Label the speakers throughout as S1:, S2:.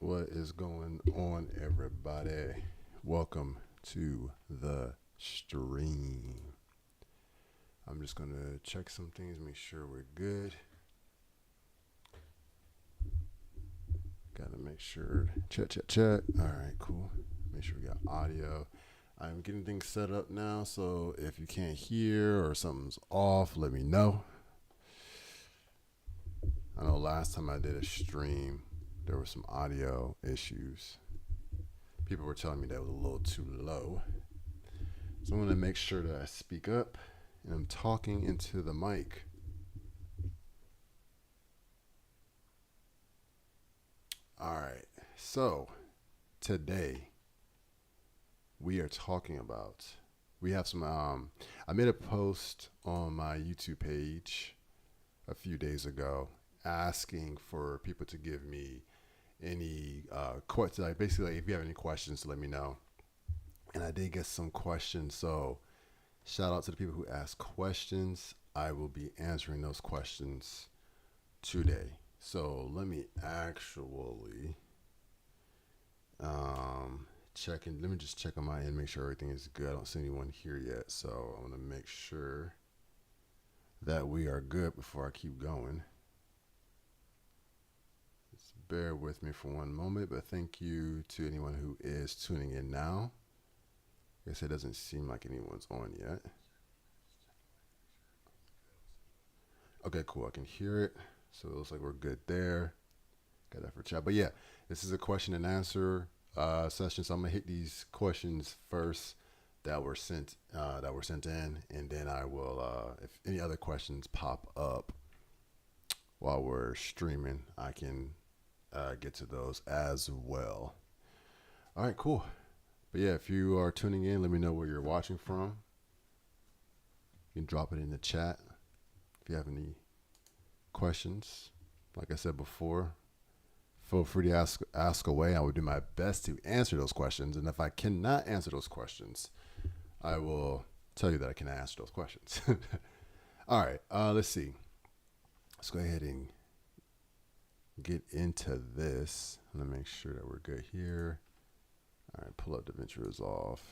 S1: What is going on, everybody? Welcome to the stream. I'm just going to check some things, make sure we're good. Got to make sure. Check. All right, cool. Make sure we got audio. I'm getting things set up now, so if you can't hear or something's off, let me know. I know last time I did a stream, there were some audio issues. People were telling me that was a little too low. So I'm going to make sure that I speak up and I'm talking into the mic. All right. So today we are talking about, we have some, I made a post on my YouTube page a few days ago asking for people to give me any questions. Like basically, if you have any questions, let me know. And I did get some questions, so shout out to the people who asked questions. I will be answering those questions today. So let me actually let me just check on my end, make sure everything is good. I don't see anyone here yet, so I want to make sure that we are good before I keep going. Bear with me for one moment, but thank you to anyone who is tuning in now. I guess it doesn't seem like anyone's on yet. Okay, cool. I can hear it. So it looks like we're good there. Got that for chat. But yeah, this is a question and answer session. So I'm gonna hit these questions first that were sent in, and then I will, if any other questions pop up while we're streaming, I can get to those as well. All right, cool. But yeah, if you are tuning in, let me know where you're watching from. You can drop it in the chat if you have any questions. Like I said before, feel free to ask away. I will do my best to answer those questions. And if I cannot answer those questions, I will tell you that I can answer those questions. All right, let's see. Let's go ahead and get into this. Let me make sure that we're good here. All right, pull up Davinci Resolve.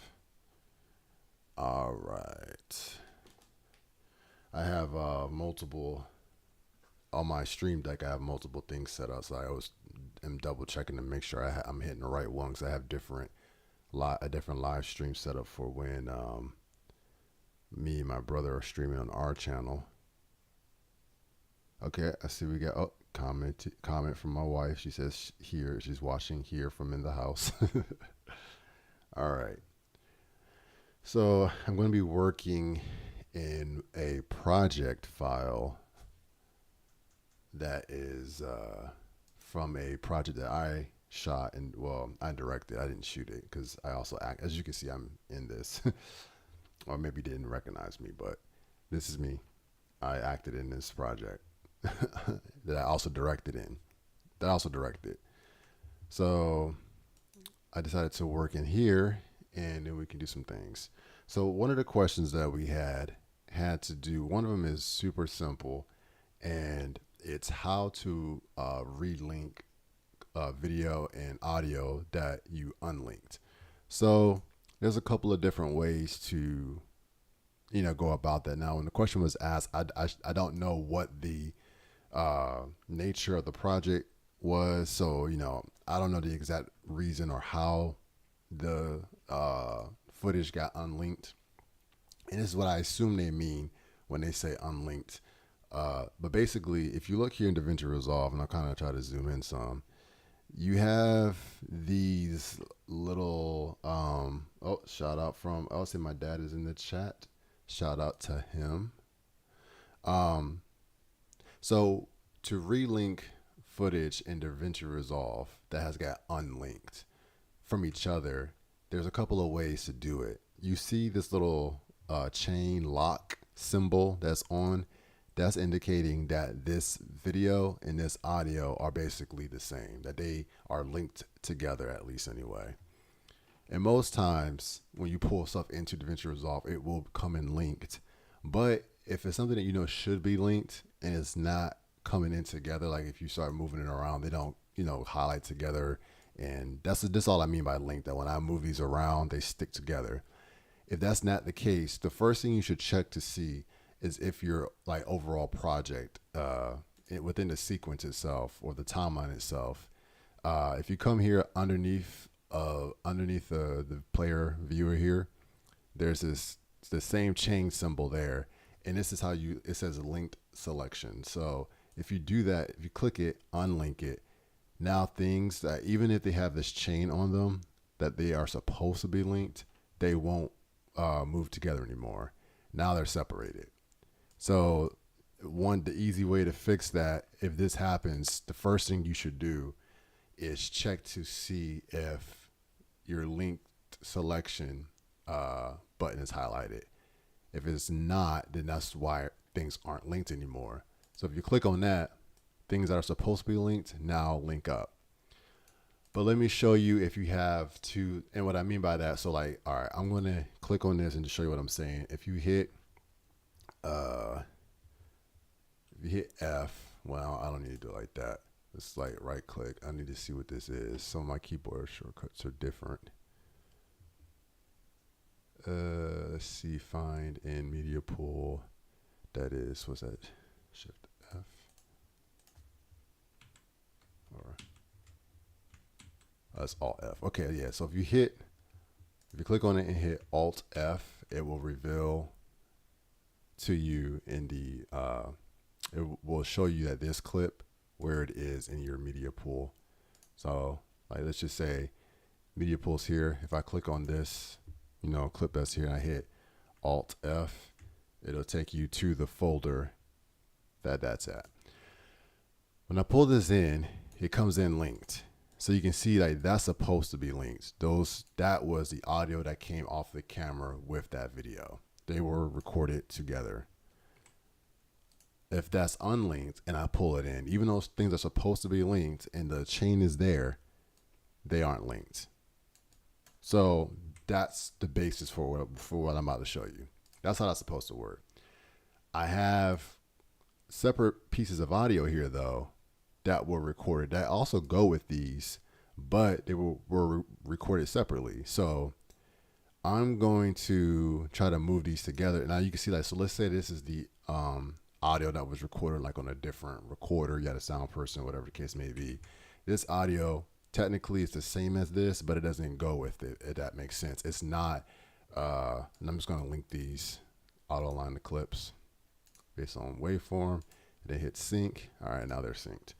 S1: All right. I have multiple, on my stream deck, I have multiple things set up. So I always am double checking to make sure I'm hitting the right one, because I have a different live stream set up for when me and my brother are streaming on our channel. Okay, I see we got, comment from my wife. She says here, she's watching here from in the house. All right. So I'm going to be working in a project file that is from a project that I shot, and well, I directed. I didn't shoot it because I also act. As you can see, I'm in this, or maybe didn't recognize me, but this is me. I acted in this project that I also directed in. That I also directed. So I decided to work in here, and then we can do some things. So one of the questions that we had to do. One of them is super simple, and it's how to relink video and audio that you unlinked. So there's a couple of different ways to go about that. Now, when the question was asked, I don't know what the nature of the project was, so I don't know the exact reason or how the footage got unlinked, and this is what I assume they mean when they say unlinked. But basically, if you look here in Davinci Resolve, and I'll kind of try to zoom in some, you have these little oh, shout out from, I'll say my dad is in the chat. Shout out to him. So to relink footage in Davinci Resolve that has got unlinked from each other, there's a couple of ways to do it. You see this little chain lock symbol that's on, that's indicating that this video and this audio are basically the same, that they are linked together, at least anyway. And most times when you pull stuff into Davinci Resolve, it will come in linked. But if it's something that should be linked and it's not coming in together, like if you start moving it around, they don't highlight together. And that's all I mean by linked, that when I move these around, they stick together. If that's not the case, the first thing you should check to see is if your overall project within the sequence itself or the timeline itself, if you come here underneath the player viewer here, there's the same chain symbol there, and this is how it says linked selection. So if you do that, if you click it, unlink it, now things that even if they have this chain on them that they are supposed to be linked, they won't move together anymore. Now they're separated. So the easy way to fix that, if this happens, the first thing you should do is check to see if your linked selection button is highlighted. If it's not, then that's why things aren't linked anymore. So if you click on that, things that are supposed to be linked now link up. But let me show you if you have to, and what I mean by that. So all right, I'm going to click on this and just show you what I'm saying. If you hit F, well, I don't need to do it like that. It's like right click. I need to see what this is. Some of my keyboard shortcuts are different. Let's see, find in media pool. That is, what's that? Shift F. Or that's Alt F. Okay, yeah. So if you click on it and hit Alt F, it will reveal to you in the it will show you that this clip where it is in your media pool. So let's just say media pool's here. If I click on this clip that's here and I hit Alt F, it'll take you to the folder that's at. When I pull this in, it comes in linked. So you can see that's supposed to be linked. That was the audio that came off the camera with that video. They were recorded together. If that's unlinked and I pull it in, even though things are supposed to be linked and the chain is there, they aren't linked. So that's the basis for what I'm about to show you. That's how that's supposed to work. I have separate pieces of audio here though that were recorded that also go with these, but they were recorded separately. So I'm going to try to move these together. Now you can see so let's say this is the audio that was recorded on a different recorder. You had a sound person, whatever the case may be. This audio technically is the same as this, but it doesn't go with it, if that makes sense. It's not, and I'm just going to link these, auto align the clips based on waveform, and then hit sync. All right, now they're synced.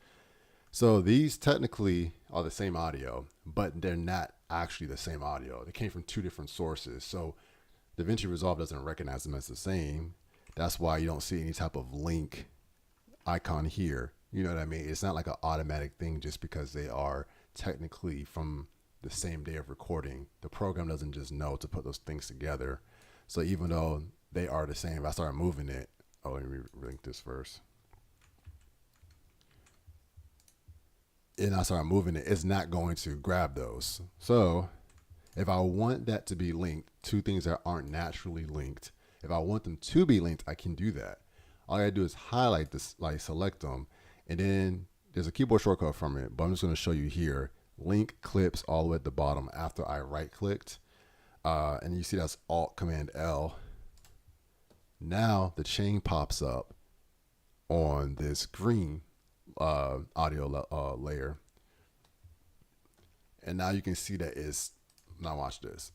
S1: So these technically are the same audio, but they're not actually the same audio. They came from two different sources. So Davinci Resolve doesn't recognize them as the same. That's why you don't see any type of link icon here. You know what I mean? It's not like an automatic thing just because they are technically from the same day of recording. The program doesn't just know to put those things together. So even though they are the same, if I start moving it, oh, let me relink this first. And I start moving it, it's not going to grab those. So if I want that to be linked, two things that aren't naturally linked, if I want them to be linked, I can do that. All I gotta do is highlight this, like select them, and then there's a keyboard shortcut from it, but I'm just gonna show you here. Link clips all the way at the bottom after I right clicked. And you see that's Alt Command L. Now the chain pops up on this green audio layer. And now you can see that it's, now watch this.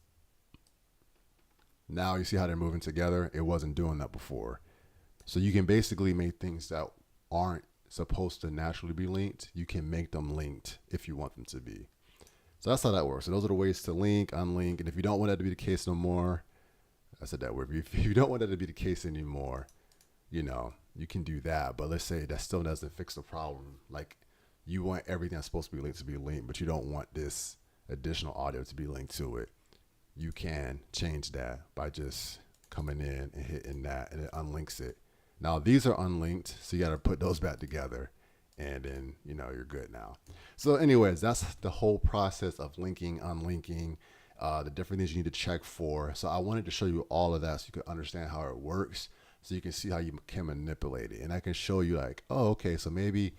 S1: Now you see how they're moving together. It wasn't doing that before. So you can basically make things that aren't supposed to naturally be linked, you can make them linked if you want them to be. So that's how that works. So those are the ways to link, unlink. And if you don't want that to be the case no more, I said that word. If you don't want that to be the case anymore, you know, you can do that. But let's say that still doesn't fix the problem. Like you want everything that's supposed to be linked, but you don't want this additional audio to be linked to it. You can change that by just coming in and hitting that, and it unlinks it. Now these are unlinked, so you got to put those back together, and then you know you're good now. So anyways, that's the whole process of linking, unlinking, the different things you need to check for. So I wanted to show you all of that so you can understand how it works, so you can see how you can manipulate it. And I can show you like, oh, okay, so maybe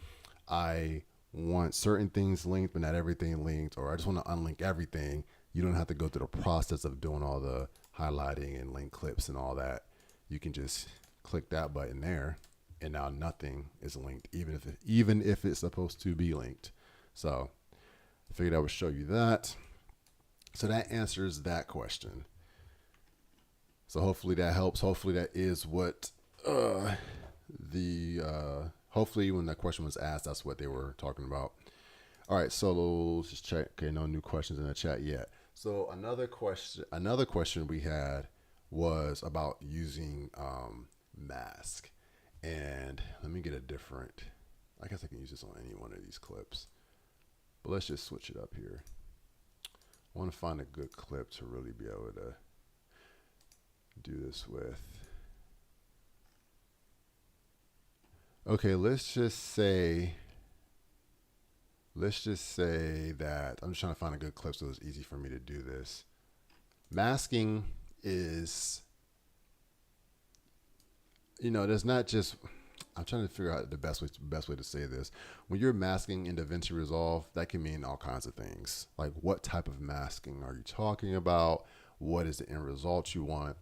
S1: I want certain things linked, but not everything linked, or I just want to unlink everything. You don't have to go through the process of doing all the highlighting and link clips and all that. You can just click that button there, and now nothing is linked, even if it's supposed to be linked. So I figured I would show you that. So that answers that question. So hopefully that helps. Hopefully that is what hopefully when that question was asked, that's what they were talking about. All right, so let's just check. Okay, no new questions in the chat yet. So another question we had was about using mask. And let me get a different, I guess I can use this on any one of these clips, but let's just switch it up here. I want to find a good clip to really be able to do this with. Okay, let's just say that I'm just trying to find a good clip so it's easy for me to do this. Masking is, you know, there's not just, I'm trying to figure out the best way to say this. When you're masking in Davinci Resolve, that can mean all kinds of things. Like what type of masking are you talking about? What is the end result you want?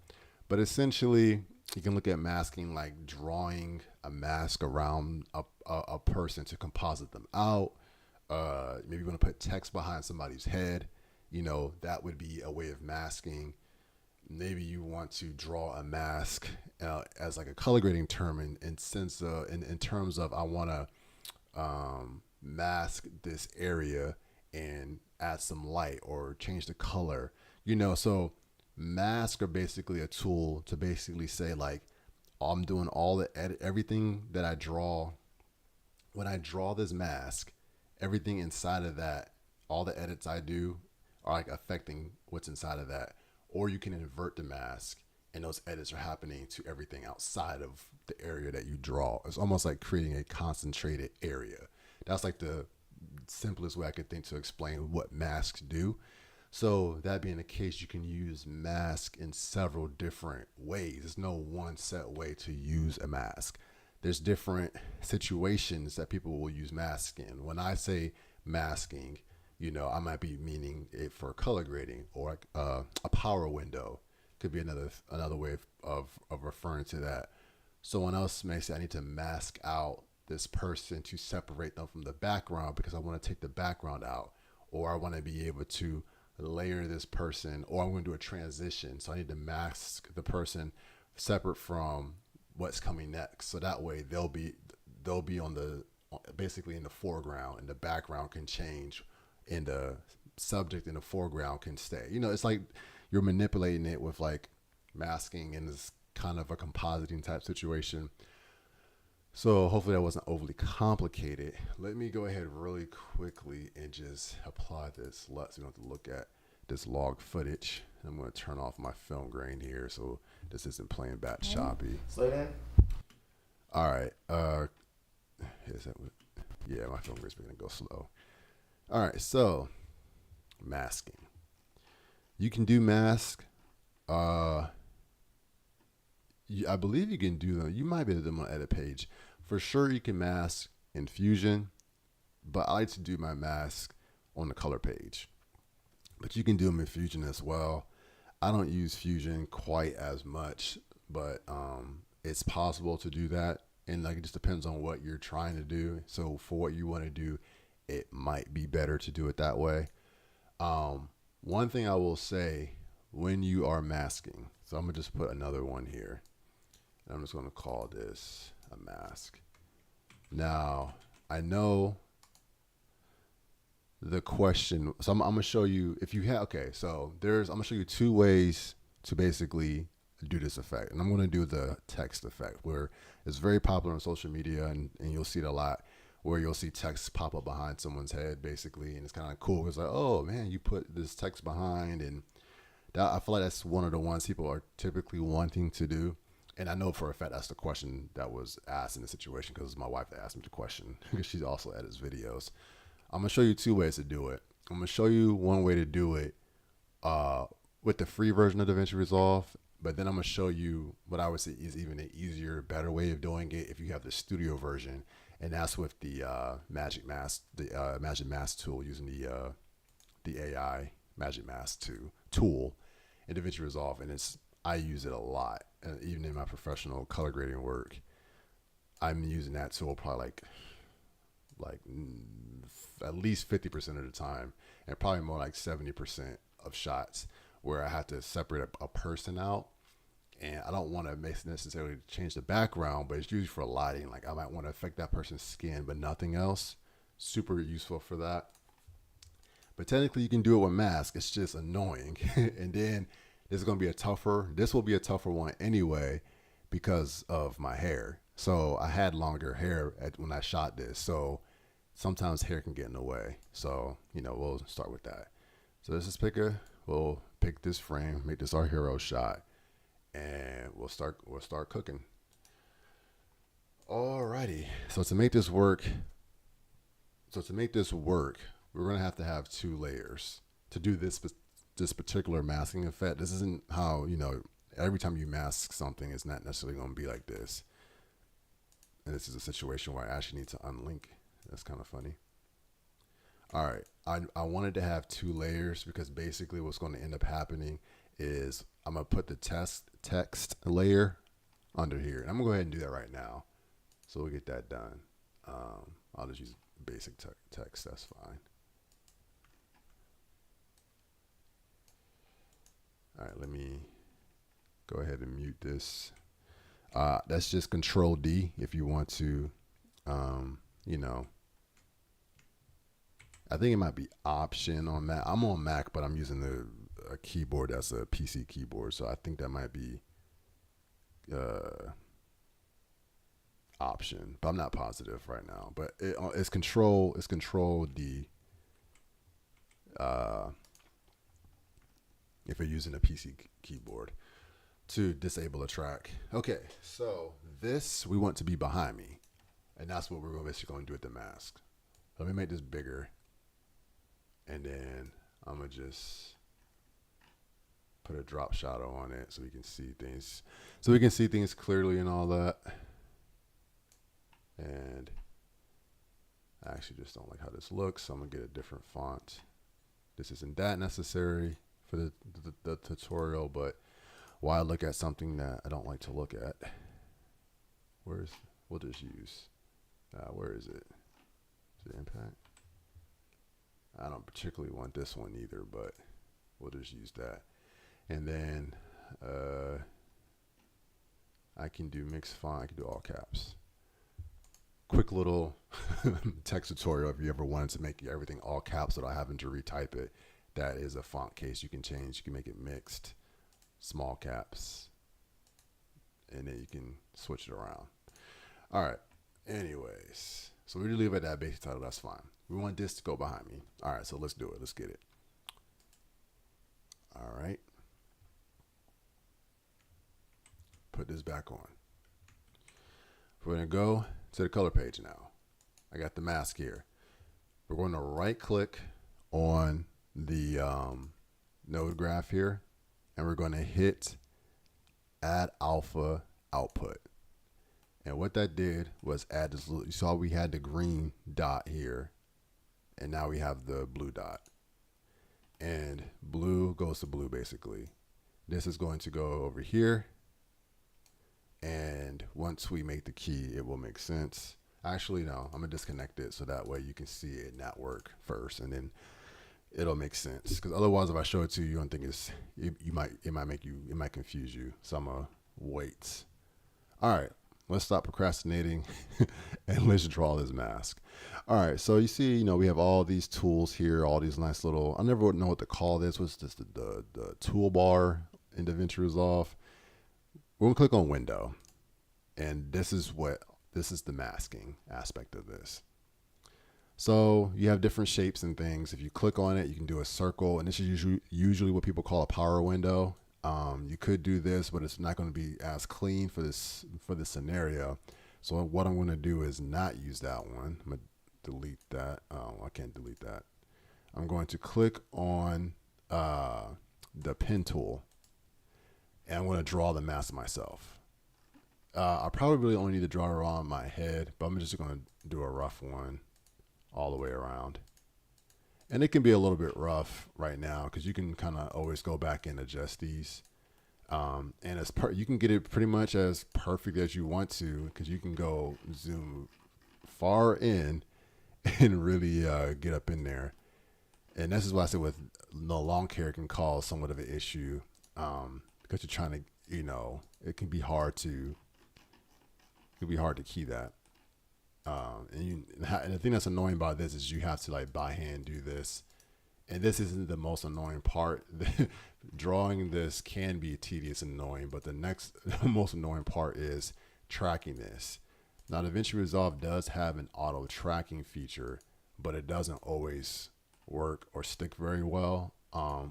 S1: But essentially, you can look at masking like drawing a mask around a person to composite them out. Maybe you want to put text behind somebody's head. You know, that would be a way of masking. Maybe you want to draw a mask as like a color grading term in terms of I want to mask this area and add some light or change the color. You know, so masks are basically a tool to basically say like, I'm doing all the everything that I draw. When I draw this mask, everything inside of that, all the edits I do are like affecting what's inside of that. Or you can invert the mask and those edits are happening to everything outside of the area that you draw. It's almost like creating a concentrated area. That's like the simplest way I could think to explain what masks do. So that being the case, you can use mask in several different ways. There's no one set way to use a mask. There's different situations that people will use mask in. When I say masking, you know, I might be meaning it for color grading or a power window. Could be another way of referring to that. Someone else may say I need to mask out this person to separate them from the background because I want to take the background out, or I want to be able to layer this person, or I'm going to do a transition. So I need to mask the person separate from what's coming next. So that way they'll be on the basically in the foreground, and the background can change, and the subject in the foreground can stay. You know, it's like you're manipulating it with like masking in this kind of a compositing type situation. So hopefully that wasn't overly complicated. Let me go ahead really quickly and just apply this so you don't have to look at this log footage. I'm going to turn off my film grain here so this isn't playing back choppy.
S2: Slow down.
S1: All right. Is that what? Yeah, my film grain's going to go slow. All right. So masking. You can do mask. I believe you can do them. You might be able to do them on edit page. For sure, you can mask in Fusion, but I like to do my mask on the color page. But you can do them in Fusion as well. I don't use Fusion quite as much, but it's possible to do that. And like it just depends on what you're trying to do. So for what you want to do, it might be better to do it that way. One thing I will say when you are masking, so I'm gonna just put another one here. And I'm just gonna call this a mask. Now I know the question, so I'm gonna show you if you have. Okay, so I'm gonna show you two ways to basically do this effect, and I'm gonna do the text effect, where it's very popular on social media, and you'll see it a lot, where you'll see text pop up behind someone's head, basically, and it's kind of cool. It's like, oh man, you put this text behind, and that, I feel like that's one of the ones people are typically wanting to do. And I know for a fact that's the question that was asked in the situation because it's my wife that asked me the question because she also edits videos. I'm gonna show you two ways to do it. I'm gonna show you one way to do it with the free version of Davinci Resolve, but then I'm gonna show you what I would say is even an easier, better way of doing it if you have the studio version, and that's with the Magic Mask, the Magic Mask tool using the AI Magic Mask tool in Davinci Resolve, and I use it a lot, even in my professional color grading work. I'm using that tool probably like at least 50% of the time, and probably more like 70% of shots where I have to separate a person out, and I don't want to necessarily change the background, but it's usually for lighting. Like I might want to affect that person's skin, but nothing else. Super useful for that. But technically, you can do it with mask. It's just annoying, and then this will be a tougher one anyway because of my hair. So I had longer hair when I shot this, so sometimes hair can get in the way. So we'll start with that. So let's just we'll pick this frame, make this our hero shot, and we'll start cooking. Alrighty. So to make this work, we're gonna have to have two layers to do this particular masking effect. This isn't how every time you mask something, it's not necessarily gonna be like this. And this is a situation where I actually need to unlink. That's kind of funny. All right, I wanted to have two layers because basically what's going to end up happening is I'm going to put the text layer under here. And I'm going to go ahead and do that right now. So we'll get that done. I'll just use basic text. That's fine. All right, let me go ahead and mute this. That's just Control D if you want to, I think it might be Option on Mac. I'm on Mac, but I'm using a keyboard that's a PC keyboard, so I think that might be Option, but I'm not positive right now. But it's Control D if you're using a PC keyboard to disable a track. Okay, so this we want to be behind me, and that's what we're basically going to do with the mask. Let me make this bigger. And then I'm going to just put a drop shadow on it so we can see things. So we can see things clearly and all that. And I actually just don't like how this looks, so I'm going to get a different font. This isn't that necessary for the tutorial, but why look at something that I don't like to look at? We'll just use, where is it? Is it Impact? I don't particularly want this one either, but we'll just use that. And then I can do mixed font. I can do all caps. Quick little text tutorial if you ever wanted to make everything all caps without having to retype it. That is a font case you can change. You can make it mixed, small caps, and then you can switch it around. All right. Anyways, so we leave it at that basic title. That's fine. We want this to go behind me. All right, so let's do it. Let's get it. All right. Put this back on. We're going to go to the color page now. I got the mask here. We're going to right click on the node graph here, and we're going to hit add alpha output. And what that did was add this little, you saw we had the green dot here, and now we have the blue dot. And blue goes to blue basically. This is going to go over here. And once we make the key, it will make sense. Actually, no, I'm gonna disconnect it so that way you can see it not work first, and then it'll make sense. Because otherwise, if I show it to you, you don't think it's, it might confuse you. So I'm gonna wait. All right, let's stop procrastinating and let's draw this mask. All right, so you see, we have all these tools here, all these nice little, I never would know what to call this. What's this, the toolbar in Davinci Resolve? We're gonna click on window, and this is the masking aspect of this. So you have different shapes and things. If you click on it, you can do a circle, and this is usually what people call a power window. You could do this, but it's not going to be as clean for this scenario. So what I'm going to do is not use that one. I'm going to delete that. I can't delete that. I'm going to click on the pen tool, and I'm going to draw the mask myself. I probably really only need to draw it around my head, but I'm just going to do a rough one all the way around. And it can be a little bit rough right now because you can kind of always go back and adjust these. And you can get it pretty much as perfect as you want to, because you can go zoom far in and really get up in there. And this is why I said with no long hair can cause somewhat of an issue, because you're trying to, it can be hard to key that. And the thing that's annoying about this is you have to like by hand do this, and this isn't the most annoying part. Drawing this can be tedious and annoying, but the most annoying part is tracking this. Now, Davinci Resolve does have an auto tracking feature, but it doesn't always work or stick very well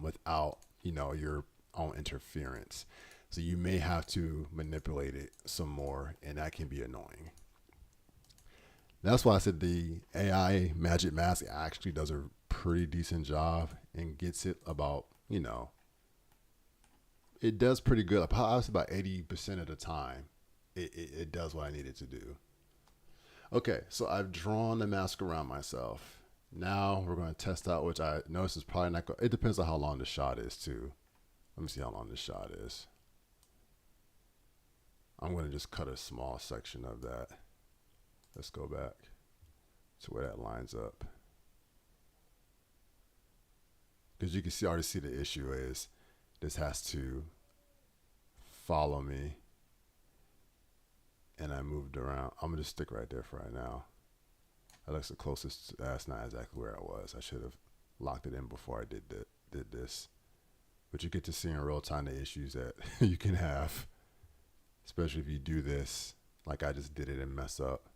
S1: without your own interference. So you may have to manipulate it some more, and that can be annoying. That's why I said the AI Magic Mask actually does a pretty decent job and gets it about, it does pretty good. I was about 80% of the time, it does what I need it to do. Okay, so I've drawn the mask around myself. Now we're going to test out, which I notice is probably not going, it depends on how long the shot is too. Let me see how long this shot is. I'm going to just cut a small section of that. Let's go back to where that lines up. Because you can already see the issue is this has to follow me. And I moved around. I'm going to just stick right there for right now. That looks the closest. That's not exactly where I was. I should have locked it in before I did this. But you get to see in real time the issues that you can have, especially if you do this like I just did it and mess up.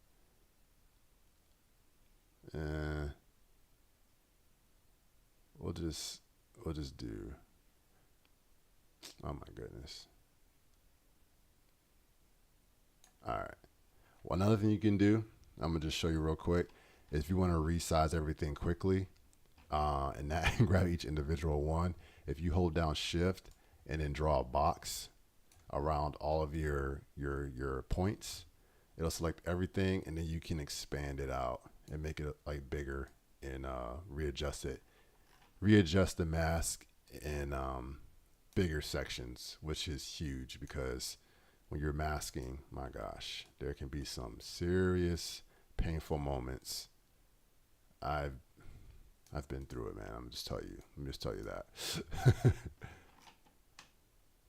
S1: We'll just do, oh my goodness. All right. Well, another thing you can do, I'm gonna just show you real quick, is if you want to resize everything quickly, and that grab each individual one. If you hold down Shift and then draw a box around all of your points, it'll select everything, and then you can expand it out and make it like bigger and readjust it. Readjust the mask in bigger sections, which is huge because when you're masking, my gosh, there can be some serious painful moments. I've been through it, man. Let me just tell you that.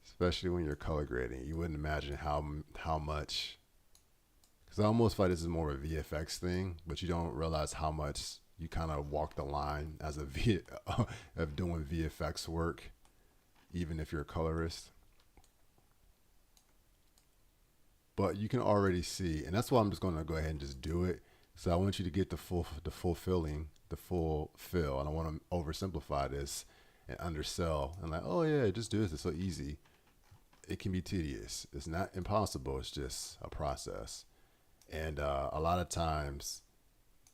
S1: Especially when you're color grading, you wouldn't imagine how much. Because I almost feel like this is more of a VFX thing, but you don't realize how much you kind of walk the line as of doing VFX work, even if you're a colorist. but you can already see, and that's why I'm just going to go ahead and just do it. So I want you to get the full fill. I don't want to oversimplify this and undersell and like, oh yeah, just do this. It's so easy. It can be tedious. It's not impossible. It's just a process. And a lot of times,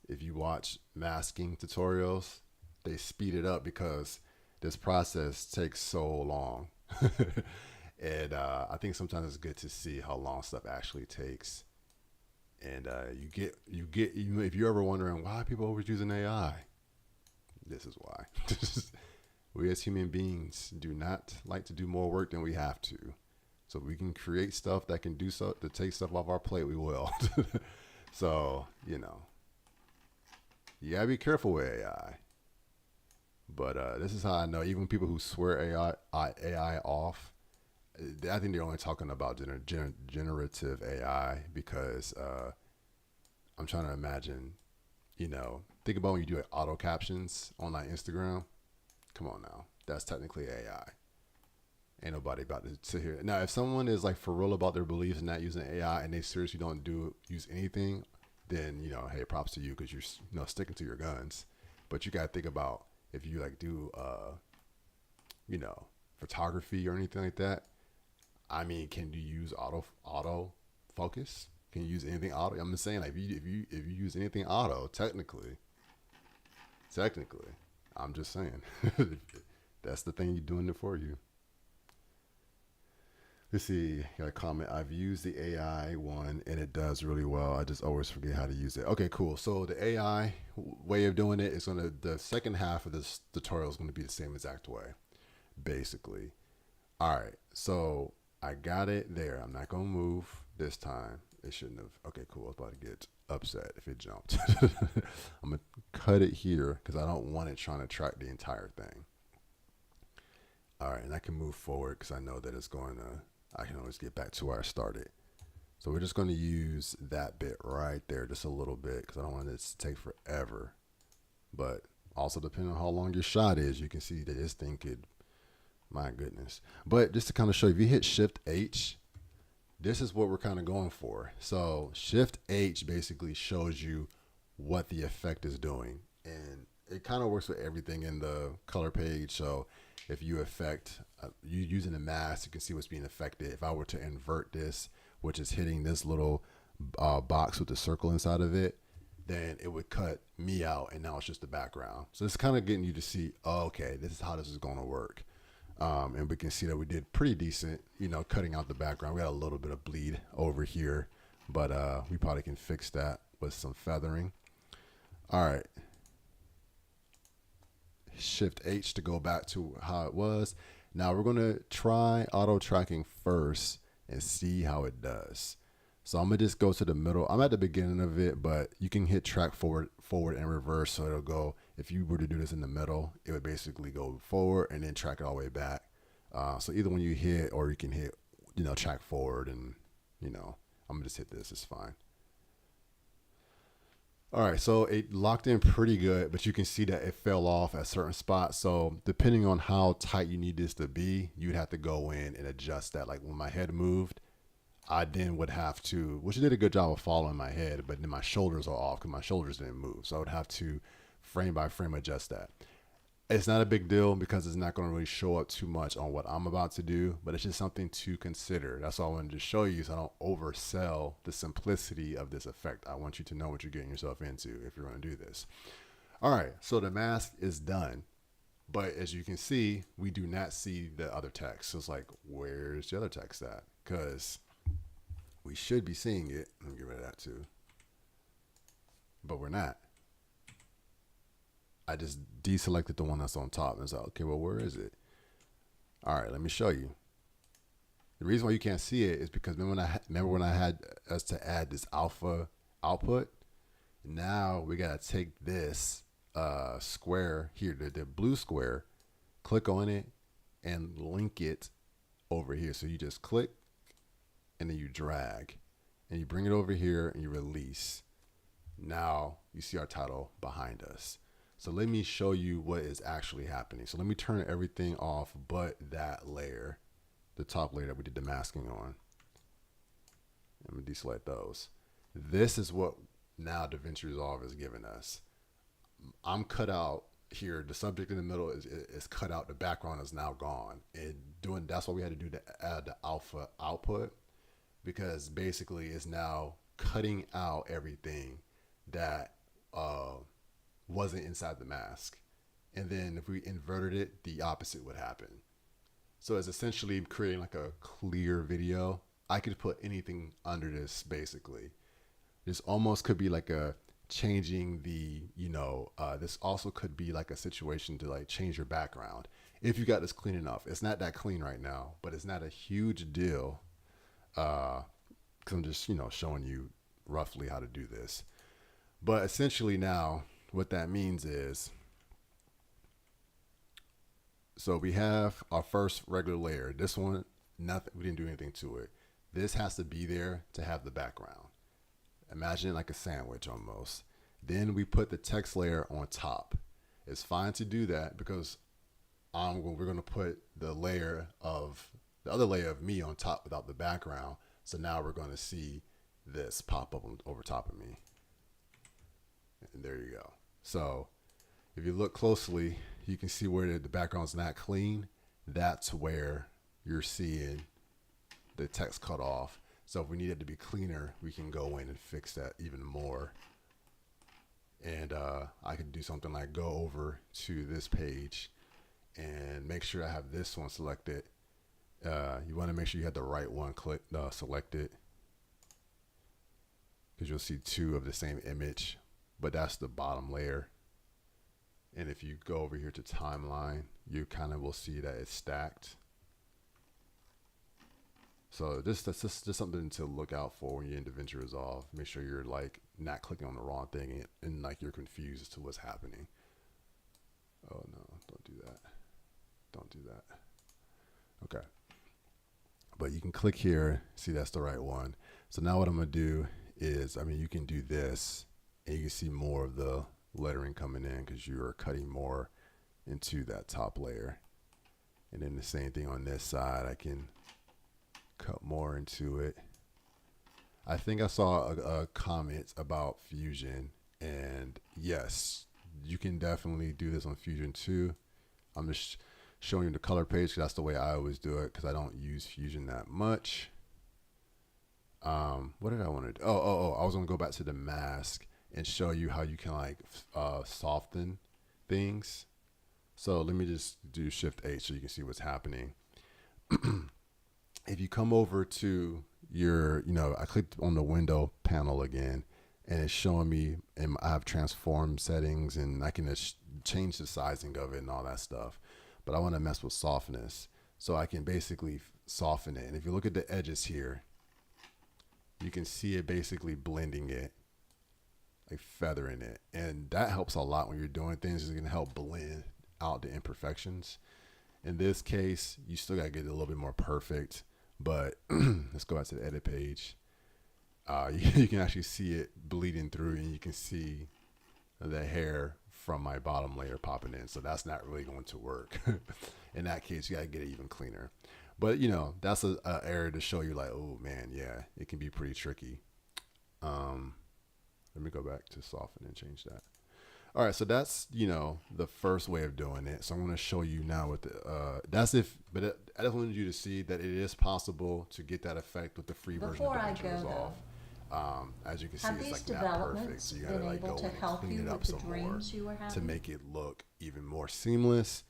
S1: if you watch masking tutorials, they speed it up because this process takes so long. And I think sometimes it's good to see how long stuff actually takes. And if you're ever wondering why people always using AI, this is why. We as human beings do not like to do more work than we have to. So if we can create stuff that can do so to take stuff off our plate, we will. So, you gotta be careful with AI. But this is how I know even people who swear AI off, I think they're only talking about generative AI because I'm trying to imagine, think about when you do like auto captions on like Instagram. Come on now, that's technically AI. Ain't nobody about to sit here. Now, if someone is like for real about their beliefs and not using AI and they seriously don't use anything, then, hey, props to you because you're, sticking to your guns. But you got to think about if you like do, photography or anything like that. I mean, can you use auto focus? Can you use anything auto? I'm just saying, like, if you use anything auto, technically, I'm just saying, that's the thing you're doing it for you. Let's see, got a comment. I've used the AI one and it does really well. I just always forget how to use it. Okay, cool. So the AI way of doing it is the second half of this tutorial is going to be the same exact way, basically. All right, so I got it there. I'm not going to move this time. It shouldn't have. Okay, cool. I was about to get upset if it jumped. I'm going to cut it here because I don't want it trying to track the entire thing. All right, and I can move forward because I know that I can always get back to where I started. So we're just going to use that bit right there just a little bit because I don't want it to take forever. But also depending on how long your shot is, you can see that this thing could, my goodness. But just to kind of show you, if you hit Shift H, this is what we're kind of going for. So Shift H basically shows you what the effect is doing. And it kind of works with everything in the color page. So if you you using a mask, you can see what's being affected. If I were to invert this, which is hitting this little box with the circle inside of it, then it would cut me out and now it's just the background. So it's kind of getting you to see, oh, okay, this is how this is going to work. And we can see that we did pretty decent, cutting out the background. We got a little bit of bleed over here, but we probably can fix that with some feathering. All right. Shift H to go back to how it was. Now we're going to try auto tracking first and see how it does. So I'm going to just go to the middle. I'm at the beginning of it, but you can hit track forward and reverse. So it'll go, if you were to do this in the middle, it would basically go forward and then track it all the way back. So either when you hit or you can hit, track forward and, I'm going to just hit this. It's fine. All right, so it locked in pretty good, but you can see that it fell off at certain spots. So depending on how tight you need this to be, you'd have to go in and adjust that. Like when my head moved, I then would have to, which did a good job of following my head, but then my shoulders are off because my shoulders didn't move. So I would have to frame by frame adjust that. It's not a big deal because it's not going to really show up too much on what I'm about to do, but it's just something to consider. That's all I wanted to show you so I don't oversell the simplicity of this effect. I want you to know what you're getting yourself into if you're going to do this. All right, so the mask is done. But as you can see, we do not see the other text. So it's like, where's the other text at? Because we should be seeing it. Let me get rid of that too. But we're not. I just deselected the one that's on top and it's like, okay, well, where is it? All right, let me show you. The reason why you can't see it is because remember when I had us to add this alpha output? Now we got to take this square here, the blue square, click on it and link it over here. So you just click and then you drag and you bring it over here and you release. Now you see our title behind us. So let me show you what is actually happening. So let me turn everything off but that layer, the top layer that we did the masking on. I'm gonna deselect those. This is what now Davinci Resolve is giving us. I'm cut out here. The subject in the middle is cut out. The background is now gone. And that's what we had to do to add the alpha output, because basically it's now cutting out everything that wasn't inside the mask. And then if we inverted it, the opposite would happen. So it's essentially creating like a clear video. I could put anything under this basically. This almost could be like a changing the, this also could be like a situation to like change your background. If you got this clean enough. It's not that clean right now, but it's not a huge deal. Cause I'm just, showing you roughly how to do this. But essentially now what that means is, so we have our first regular layer. This one, nothing, we didn't do anything to it. This has to be there to have the background. Imagine it like a sandwich almost. Then we put the text layer on top. It's fine to do that because we're going to put the other layer of me on top without the background. So now we're going to see this pop up over top of me. And there you go. So if you look closely, you can see where the background's not clean. That's where you're seeing the text cut off. So if we need it to be cleaner, we can go in and fix that even more. And I could do something like go over to this page and make sure I have this one selected. You want to make sure you have the right one selected, because you'll see two of the same image, but that's the bottom layer. And if you go over here to timeline, you kind of will see that it's stacked. So that's just something to look out for when you're in Davinci Resolve. Make sure you're like not clicking on the wrong thing and like you're confused as to what's happening. Oh no, don't do that. Don't do that. Okay. But you can click here, see that's the right one. So now what I'm gonna do is, you can do this and you can see more of the lettering coming in because you're cutting more into that top layer. And then the same thing on this side, I can cut more into it. I think I saw a comment about Fusion, and yes, you can definitely do this on Fusion too. I'm just showing you the color page because that's the way I always do it because I don't use Fusion that much. What did I want to do? I was gonna go back to the mask and show you how you can like soften things. So let me just do Shift H so you can see what's happening. If you come over to your, I clicked on the window panel again and it's showing me, and I have transform settings and I can just change the sizing of it and all that stuff. But I want to mess with softness. So I can basically soften it. And if you look at the edges here, you can see it basically blending it, like feathering it. And that helps a lot when you're doing things. It's going to help blend out the imperfections. In this case, you still got to get it a little bit more perfect. But let's go back to the edit page. You can actually see it bleeding through, and you can see the hair from my bottom layer popping in. So that's not really going to work. In that case, you got to get it even cleaner. But, that's an area to show you like, oh, man, yeah, it can be pretty tricky. Let me go back to soften and change that. All right, so that's, the first way of doing it. So I'm going to show you now with the, I just wanted you to see that it is possible to get that effect with the free version of Davinci Resolve. As you can see, it's like not perfect. So you got to like go and clean it up some more to make it look even more seamless.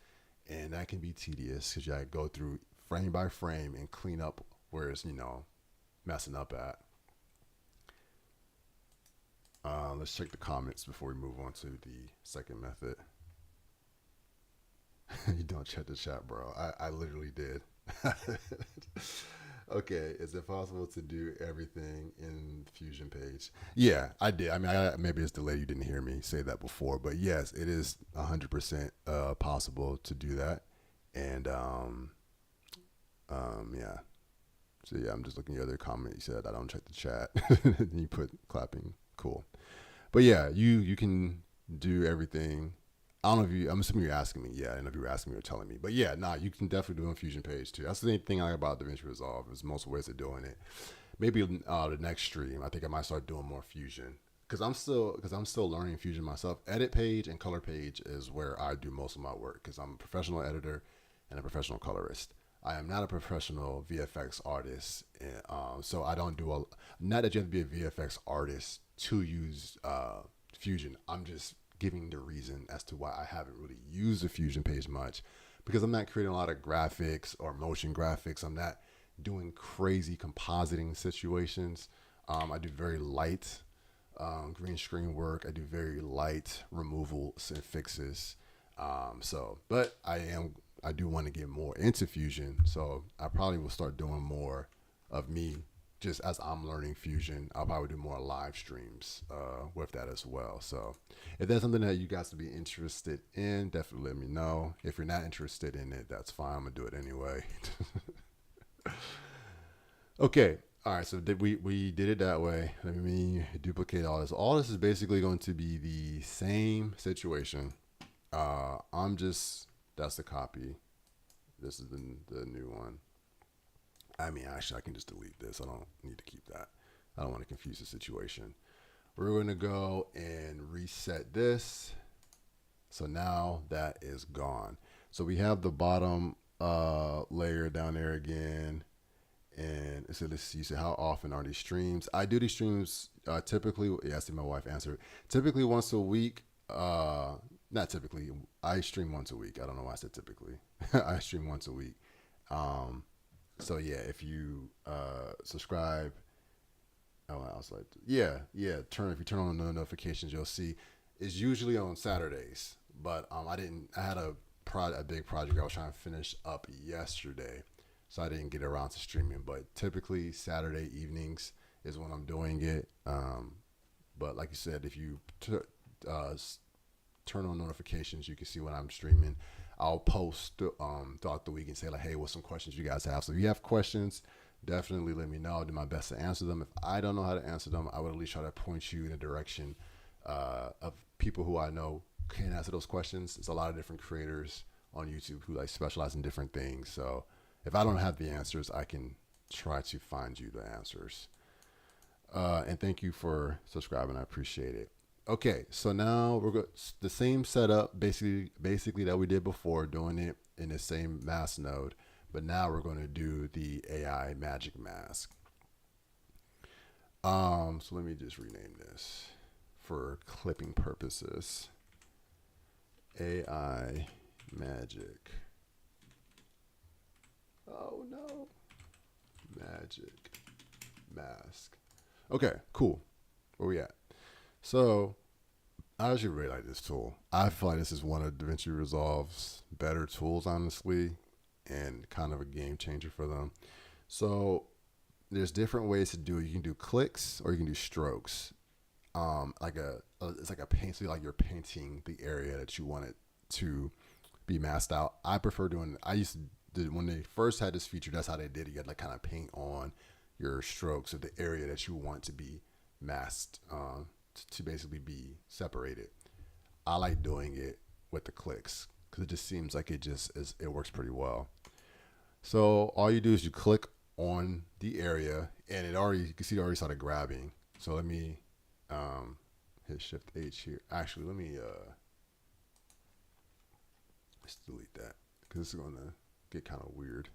S1: And that can be tedious because you got to go through frame by frame and clean up where it's, messing up at. Let's check the comments before we move on to the second method. You don't check the chat, bro. I literally did. Okay, is it possible to do everything in Fusion page? Yeah, I did. Maybe it's delayed. You didn't hear me say that before, but yes, it is 100% possible to do that. And yeah. So yeah, I'm just looking at the other comment. You said I don't check the chat. You put clapping. Cool. But yeah, you can do everything. I don't know I'm assuming you're asking me. Yeah, I don't know if you were asking me or telling me. But yeah, you can definitely do it on Fusion page too. That's the thing I like about Davinci Resolve is most ways of doing it. maybe the next stream, I think I might start doing more Fusion because I'm still learning Fusion myself. Edit page and color page is where I do most of my work because I'm a professional editor and a professional colorist. I am not a professional VFX artist, so I don't do a. Not that you have to be a VFX artist to use Fusion. I'm just giving the reason as to why I haven't really used the Fusion page much because I'm not creating a lot of graphics or motion graphics. I'm not doing crazy compositing situations. I do very light green screen work. I do very light removals and fixes. But I do want to get more into Fusion. So I probably will start doing more of me just as I'm learning Fusion. I'll probably do more live streams with that as well. So if that's something that you guys would be interested in, definitely let me know. If you're not interested in it, that's fine. I'm gonna do it anyway. Okay. All right. So we did it that way. Let me duplicate all this. All this is basically going to be the same situation. That's the copy. This is the new one. I mean, actually, I can just delete this. I don't need to keep that. I don't want to confuse the situation. We're going to go and reset this. So now that is gone. So we have the bottom layer down there again. And so let's see, so how often are these streams? I do these streams typically, yeah, I see my wife answer it. Typically once a week. Not typically, I stream once a week. I don't know why I said typically. I stream once a week. So yeah, if you subscribe, oh, I was like, if you turn on the notifications, you'll see it's usually on Saturdays. But I had a big project I was trying to finish up yesterday. So I didn't get around to streaming, but typically Saturday evenings is when I'm doing it. But like you said, if you turn on notifications, you can see when I'm streaming. I'll post throughout the week and say like, hey, what's some questions you guys have? So if you have questions, definitely let me know. I'll do my best to answer them. If I don't know how to answer them, I would at least try to point you in a direction of people who I know can answer those questions. There's a lot of different creators on YouTube who like specialize in different things. So if I don't have the answers, I can try to find you the answers. And thank you for subscribing. I appreciate it. Okay, so now we're the same setup basically that we did before, doing it in the same mask node, but now we're going to do the AI magic mask. So let me just rename this for clipping purposes. AI magic. Oh no. Magic mask. Okay, cool. Where we at? So I actually really like this tool. I feel like this is one of Davinci Resolve's better tools, honestly, and kind of a game changer for them. So there's different ways to do it. You can do clicks or you can do strokes. It's like a paint, so like you're painting the area that you want it to be masked out. I prefer doing. When they first had this feature, that's how they did it. You had to like kind of paint on your strokes of the area that you want to be masked, to basically be separated. I like doing it with the clicks because it just seems like it works pretty well. So all you do is you click on the area and you can see it already started grabbing. So let me hit Shift H here. Actually, let me let's delete that because it's going to get kind of weird.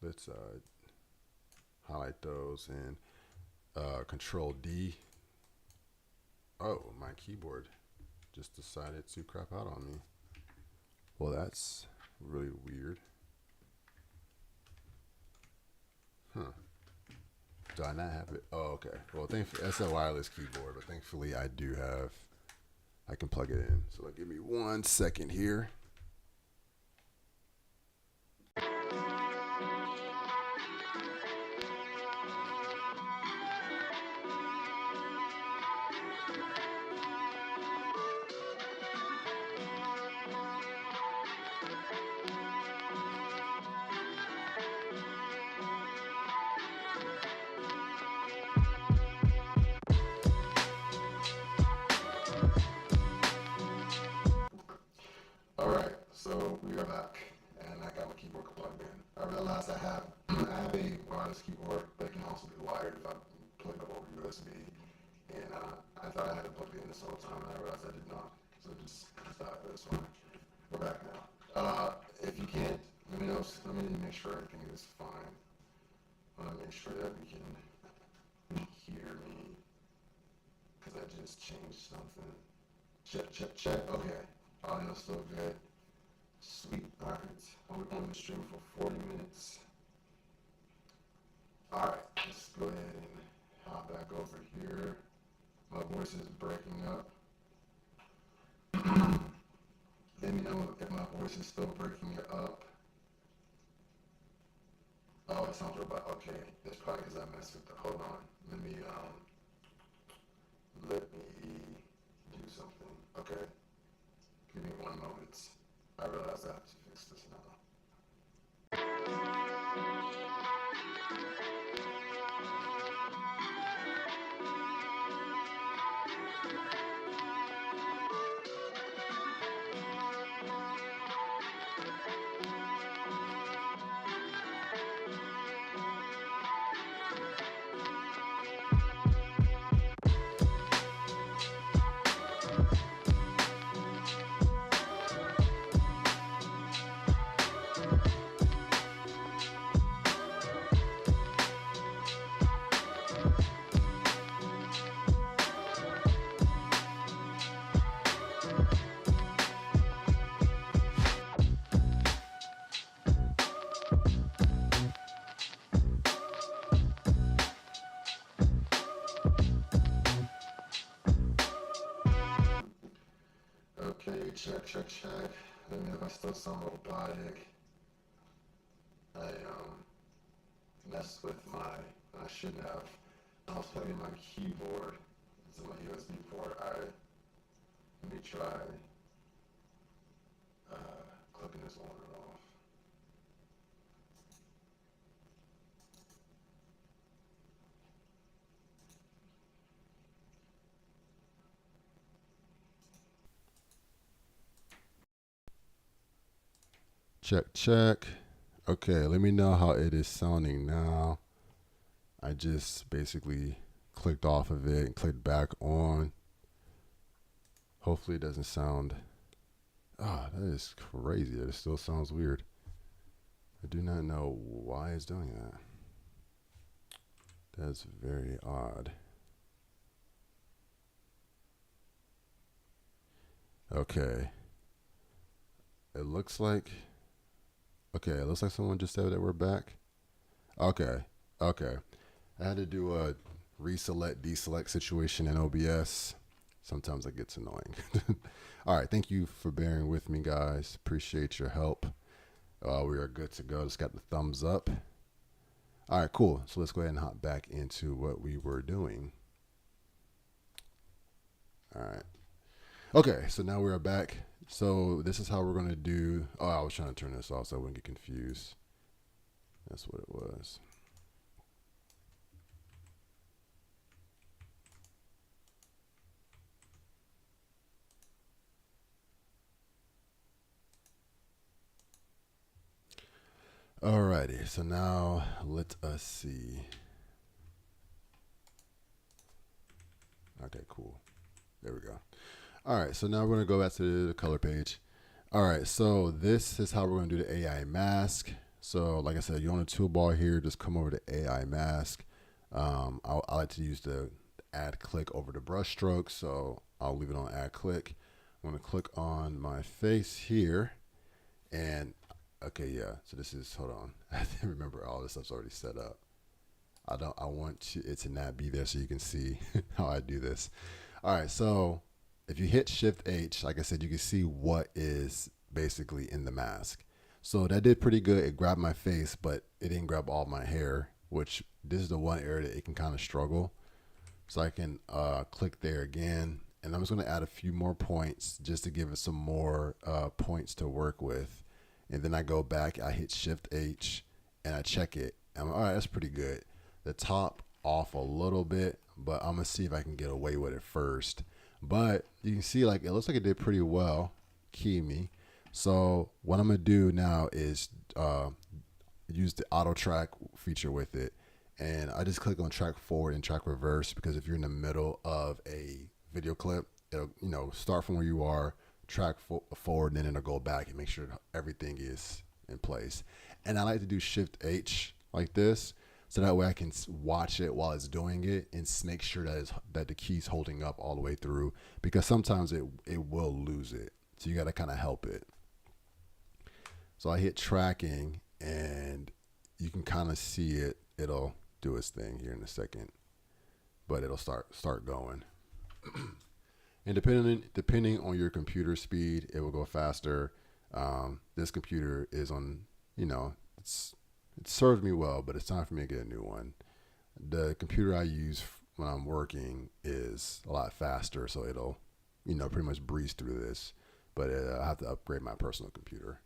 S1: Let's highlight those and Control D. Oh, my keyboard just decided to crap out on me. Well, that's really weird. Do I not have it? Oh, okay. Well, thankfully, that's a wireless keyboard, but thankfully I can plug it in. So give me 1 second here. All right, so we are back, and I got my keyboard plugged in. I realized I have a wireless keyboard, but it can also be make sure everything is fine. I want to make sure that we can hear me, because I just changed something. Check, check, check. Okay. Audio's still good. Sweet. Alright. We're on the stream for 40 minutes. Alright. Let's go ahead and hop back over here. My voice is breaking up. Let me know if my voice is still breaking it up. Oh, it sounds robot. Okay. That's probably because I messed with the. Hold on. Let me do something. Okay. Give me 1 moment. I realize I have to fix this now. Okay, check, check, check. Let me know if I still sound robotic. I messed with I shouldn't have. I was plugging my keyboard into my USB port. Alright, let me try clicking this on and off. Check, check. Okay, let me know how it is sounding now. I just basically clicked off of it and clicked back on. Hopefully it doesn't sound, that is crazy. It still sounds weird. I do not know why it's doing that. That's very odd. Okay. It looks like someone just said that we're back. Okay. I had to do a reselect, deselect situation in OBS. Sometimes that gets annoying. All right. Thank you for bearing with me, guys. Appreciate your help. We are good to go. Just got the thumbs up. All right, cool. So let's go ahead and hop back into what we were doing. All right. Okay, so now we're back. So this is how we're going to do. Oh, I was trying to turn this off so I wouldn't get confused. That's what it was. Alrighty, so now let us see. Okay, cool. There we go. All right, so now we're gonna go back to the color page. All right, so this is how we're gonna do the AI mask. So like I said, you're on the toolbar here, just come over to AI mask. I like to use the add click over the brush stroke, so I'll leave it on add click. I'm gonna click on my face here, and okay, yeah, so this is, hold on. I didn't remember all this stuff's already set up. I want it to not be there so you can see how I do this. All right, so if you hit Shift H, like I said, you can see what is basically in the mask. So that did pretty good. It grabbed my face, but it didn't grab all my hair, which this is the one area that it can kind of struggle. So I can click there again, and I'm just gonna add a few more points just to give it some more points to work with. And then I go back, I hit Shift H, and I check it. I'm all right, that's pretty good. The top off a little bit, but I'm gonna see if I can get away with it first. But you can see, like, it looks like it did pretty well. Key me. So what I'm gonna do now is use the auto track feature with it, and I just click on track forward and track reverse, because if you're in the middle of a video clip, it'll start from where you are, track forward, and then it'll go back and make sure everything is in place. And I like to do Shift H like this, so that way I can watch it while it's doing it and make sure that the key's holding up all the way through, because sometimes it will lose it. So you got to kind of help it. So I hit tracking, and you can kind of see it. It'll do its thing here in a second, but it'll start going. And depending on your computer speed, it will go faster. This computer is on, it served me well, but it's time for me to get a new one. The computer I use when I'm working is a lot faster, so it'll, pretty much breeze through this. But I have to upgrade my personal computer.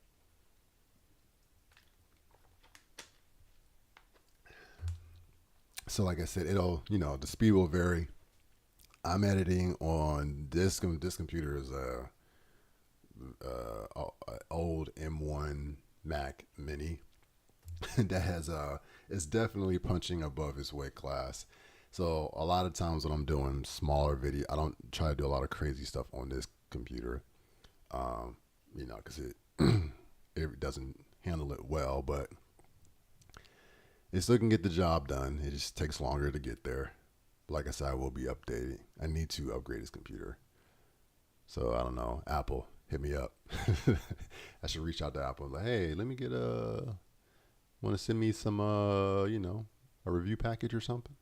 S1: So like I said, it'll, the speed will vary. I'm editing on this computer is a old M1 Mac Mini that has it's definitely punching above its weight class. So a lot of times when I'm doing smaller video, I don't try to do a lot of crazy stuff on this computer, because it it doesn't handle it well, but it still can get the job done. It just takes longer to get there. Like I said, I will be updating. I need to upgrade this computer. So I don't know. Apple, hit me up. I should reach out to Apple and like, hey, let me get want to send me some, a review package or something?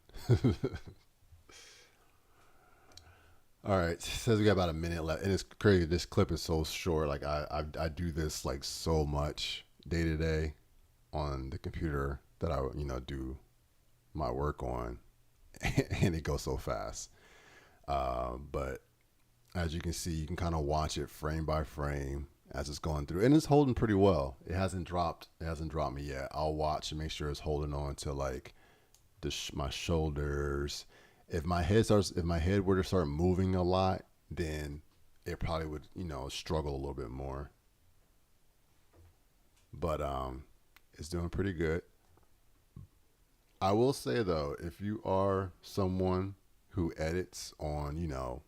S1: All right. It says we got about a minute left. And it's crazy. This clip is so short. Like I do this like so much day to day on the computer that I, do my work on. And it goes so fast. But as you can see, you can kind of watch it frame by frame as it's going through, and it's holding pretty well. It hasn't dropped me yet. I'll watch and make sure it's holding on to like my shoulders. If my head were to start moving a lot, then it probably would, struggle a little bit more. But it's doing pretty good. I will say though, if you are someone who edits on,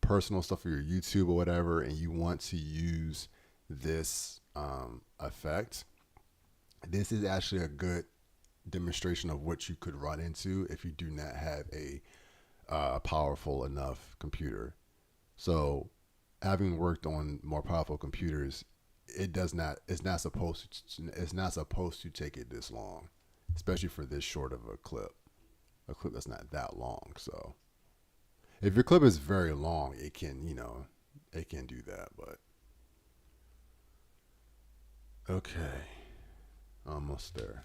S1: personal stuff for your YouTube or whatever, and you want to use this effect, this is actually a good demonstration of what you could run into if you do not have a powerful enough computer. So having worked on more powerful computers, it's not supposed to take it this long, especially for this short of a clip that's not that long. So if your clip is very long, it can do that. But okay, almost there.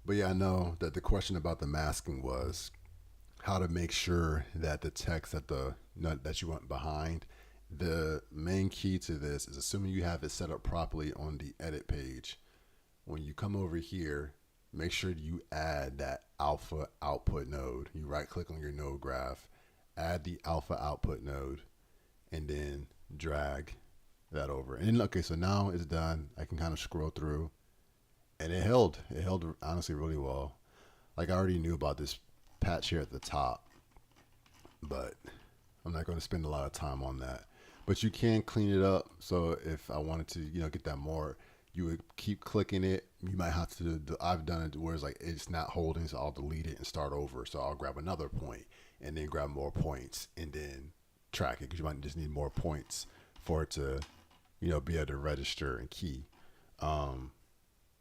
S1: But yeah, I know that the question about the masking was how to make sure that the text that you want behind. The main key to this is assuming you have it set up properly on the edit page. When you come over here, make sure you add that alpha output node. You right click on your node graph, add the alpha output node, and then drag that over. And okay, so now it's done. I can kind of scroll through, and it held honestly really well. Like I already knew about this patch here at the top, but I'm not going to spend a lot of time on that. But you can clean it up. So if I wanted to, get that more, you would keep clicking it. You might have to, I've done it where it's like, it's not holding, so I'll delete it and start over. So I'll grab another point and then grab more points and then track it, because you might just need more points for it to, be able to register and key.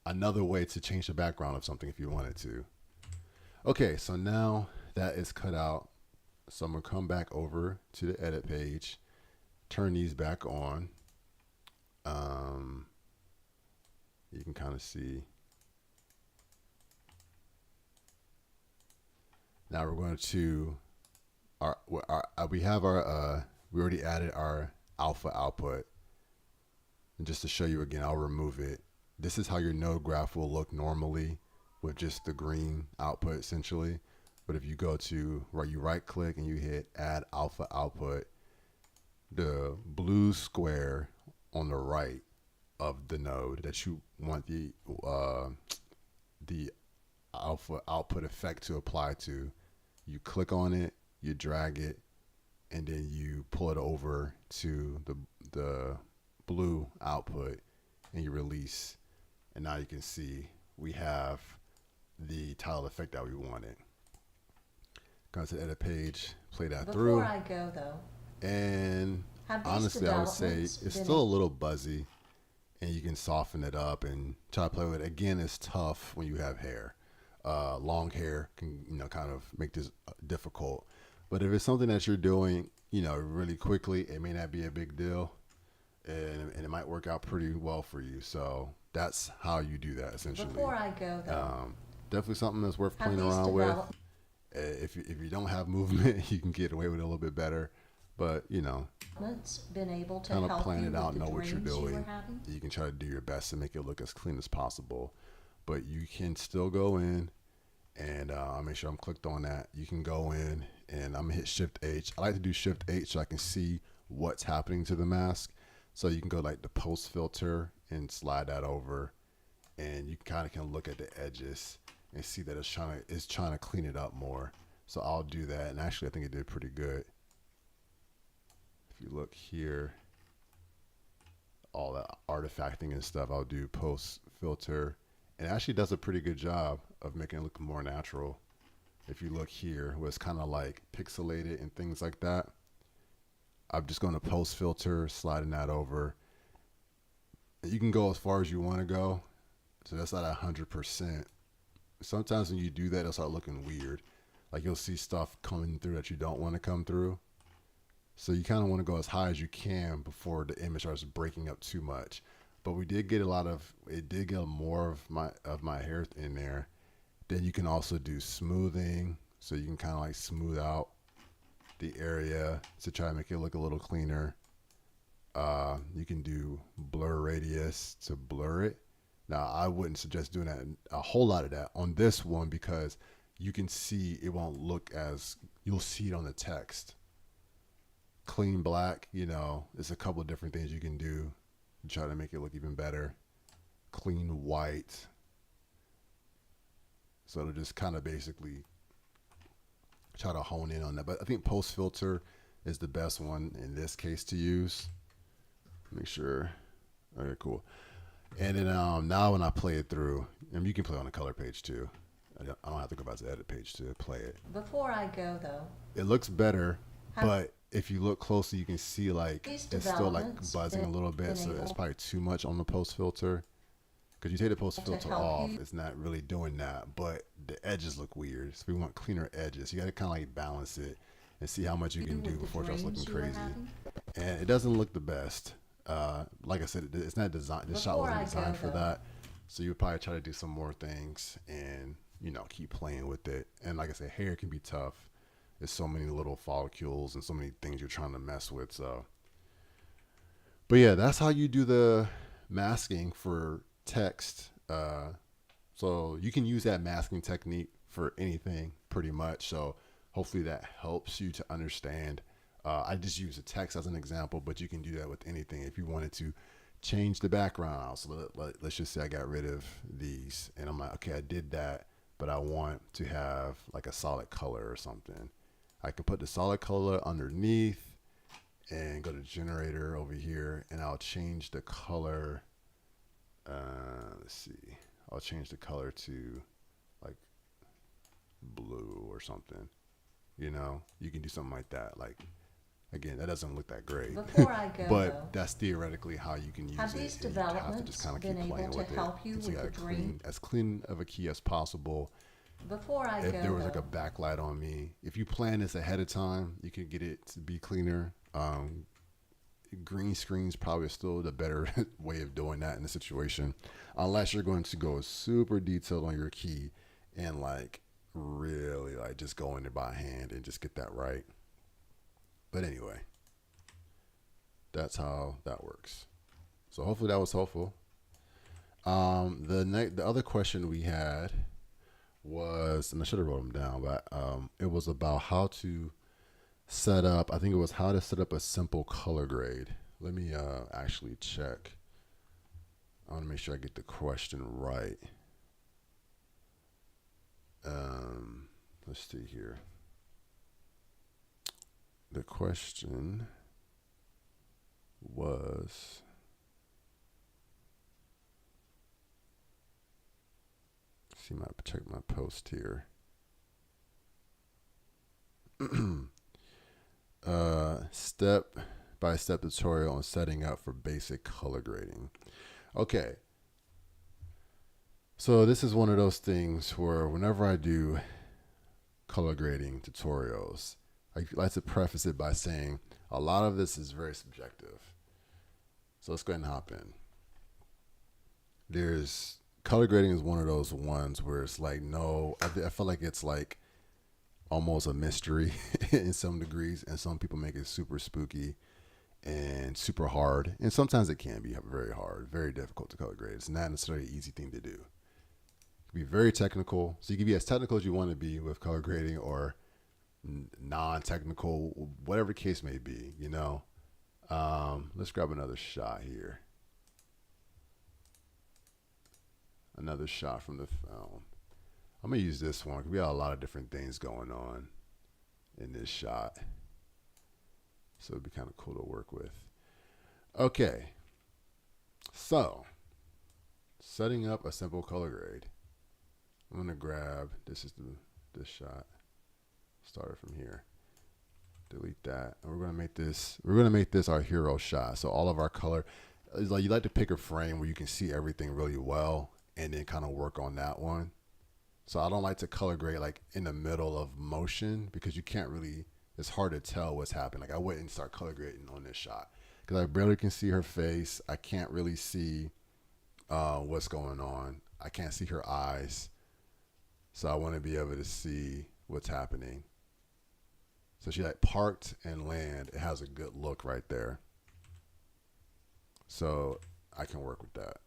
S1: Another way to change the background of something if you wanted to. Okay, so now that is cut out. So I'm gonna come back over to the edit page, turn these back on. You can kind of see. Now we're going to we already added our alpha output. And just to show you again, I'll remove it. This is how your node graph will look normally with just the green output essentially. But if you go to where you right click and you hit add alpha output, the blue square on the right of the node that you want the alpha output effect to apply to, you click on it, you drag it, and then you pull it over to the blue output and you release, and now you can see we have the tile effect that we wanted. Go to the edit page, play that through.
S2: Before I go though,
S1: and honestly, I would say it's still a little buzzy, and you can soften it up and try to play with it. Again, it's tough when you have hair. Long hair can, kind of make this difficult. But if it's something that you're doing, really quickly, it may not be a big deal, and it might work out pretty well for you. So that's how you do that, essentially.
S2: Before I go though,
S1: definitely something that's worth playing around with. If you don't have movement, you can get away with it a little bit better. But been able to kind of plan it out, know what you're doing. You can try to do your best to make it look as clean as possible. But you can still go in, and I'll make sure I'm clicked on that. You can go in, and I'm gonna hit Shift H. I like to do Shift H so I can see what's happening to the mask. So you can go like the post filter and slide that over, and you kind of can look at the edges and see that it's trying to clean it up more. So I'll do that, and actually I think it did pretty good. If you look here, all that artifacting and stuff, I'll do post filter, and it actually does a pretty good job of making it look more natural. If you look here, where it's kind of like pixelated and things like that, I'm just going to post filter, sliding that over. And you can go as far as you want to go, so that's not 100%. Sometimes when you do that, it'll start looking weird. Like you'll see stuff coming through that you don't want to come through. So you kind of want to go as high as you can before the image starts breaking up too much. But we did get more of my hair in there. Then you can also do smoothing. So you can kind of like smooth out the area to try to make it look a little cleaner. You can do blur radius to blur it. Now, I wouldn't suggest doing that, a whole lot of that on this one, because you can see it won't look as, you'll see it on the text. Clean black, there's a couple of different things you can do to try to make it look even better. Clean white. So it'll just kind of basically try to hone in on that. But I think post filter is the best one in this case to use. Make sure. Okay, cool. And then now when I play it through, and you can play on the color page too. I don't have to go back to the edit page to play it.
S2: Before I go though,
S1: it looks better, but if you look closely, you can see like it's still like buzzing a little bit. So it's probably too much on the post filter. Because you take the post filter off, it's not really doing that, but the edges look weird. So we want cleaner edges. You got to kind of like balance it and see how much you can do before it starts looking crazy. And it doesn't look the best. Like I said, it's not designed. This shot wasn't designed for that. So you would probably try to do some more things and keep playing with it. And like I said, hair can be tough. There's so many little follicles and so many things you're trying to mess with. So, but yeah, that's how you do the masking for text. So you can use that masking technique for anything pretty much. So hopefully that helps you to understand. I just use a text as an example, but you can do that with anything. If you wanted to change the background out, so let's just say I got rid of these and I'm like, okay, I did that, but I want to have like a solid color or something. I can put the solid color underneath and go to generator over here, and I'll change the color. Let's see, I'll change the color to like blue or something. You can do something like that. Like, again, that doesn't look that great.
S2: Before I go,
S1: but that's theoretically how you can use it. These developments you have to just kind of keep playing with it. So you got as clean of a key as possible.
S2: Before I
S1: if there was like a backlight on me, if you plan this ahead of time, you can get it to be cleaner. Green screen's probably still the better way of doing that in the situation, unless you're going to go super detailed on your key and like really like just go in there by hand and just get that right. But anyway, that's how that works. So hopefully that was helpful. The other question we had was, and I should have wrote them down, but it was about how to set up, I think it was how to set up a simple color grade. Let me actually check. I want to make sure I get the question right. Let's see here. the question was, check my post here. Step by step tutorial on setting up for basic color grading. Okay. So this is one of those things where whenever I do color grading tutorials, I like to preface it by saying a lot of this is very subjective. So let's go ahead and hop in. Color grading is one of those ones where it's like, no, I feel like it's like almost a mystery in some degrees, and some people make it super spooky and super hard, and sometimes it can be very hard, very difficult to color grade. It's not necessarily an easy thing to do. It can be very technical, so you can be as technical as you want to be with color grading, or non-technical, whatever the case may be, you know. Let's grab another shot here. Another shot from the phone. I'm going to use this one because we got a lot of different things going on in this shot. So it'd be kind of cool to work with. Okay. So, setting up a simple color grade. I'm going to grab, this shot. Start it from here. Delete that. And we're going to make this our hero shot. So all of our color, is like you like to pick a frame where you can see everything really well and then kind of work on that one. So I don't like to color grade like in the middle of motion because you can't really, it's hard to tell what's happening. Like I wouldn't start color grading on this shot because I barely can see her face. I can't really see what's going on. I can't see her eyes. So I want to be able to see what's happening. So she like parked and land. It has a good look right there. So I can work with that.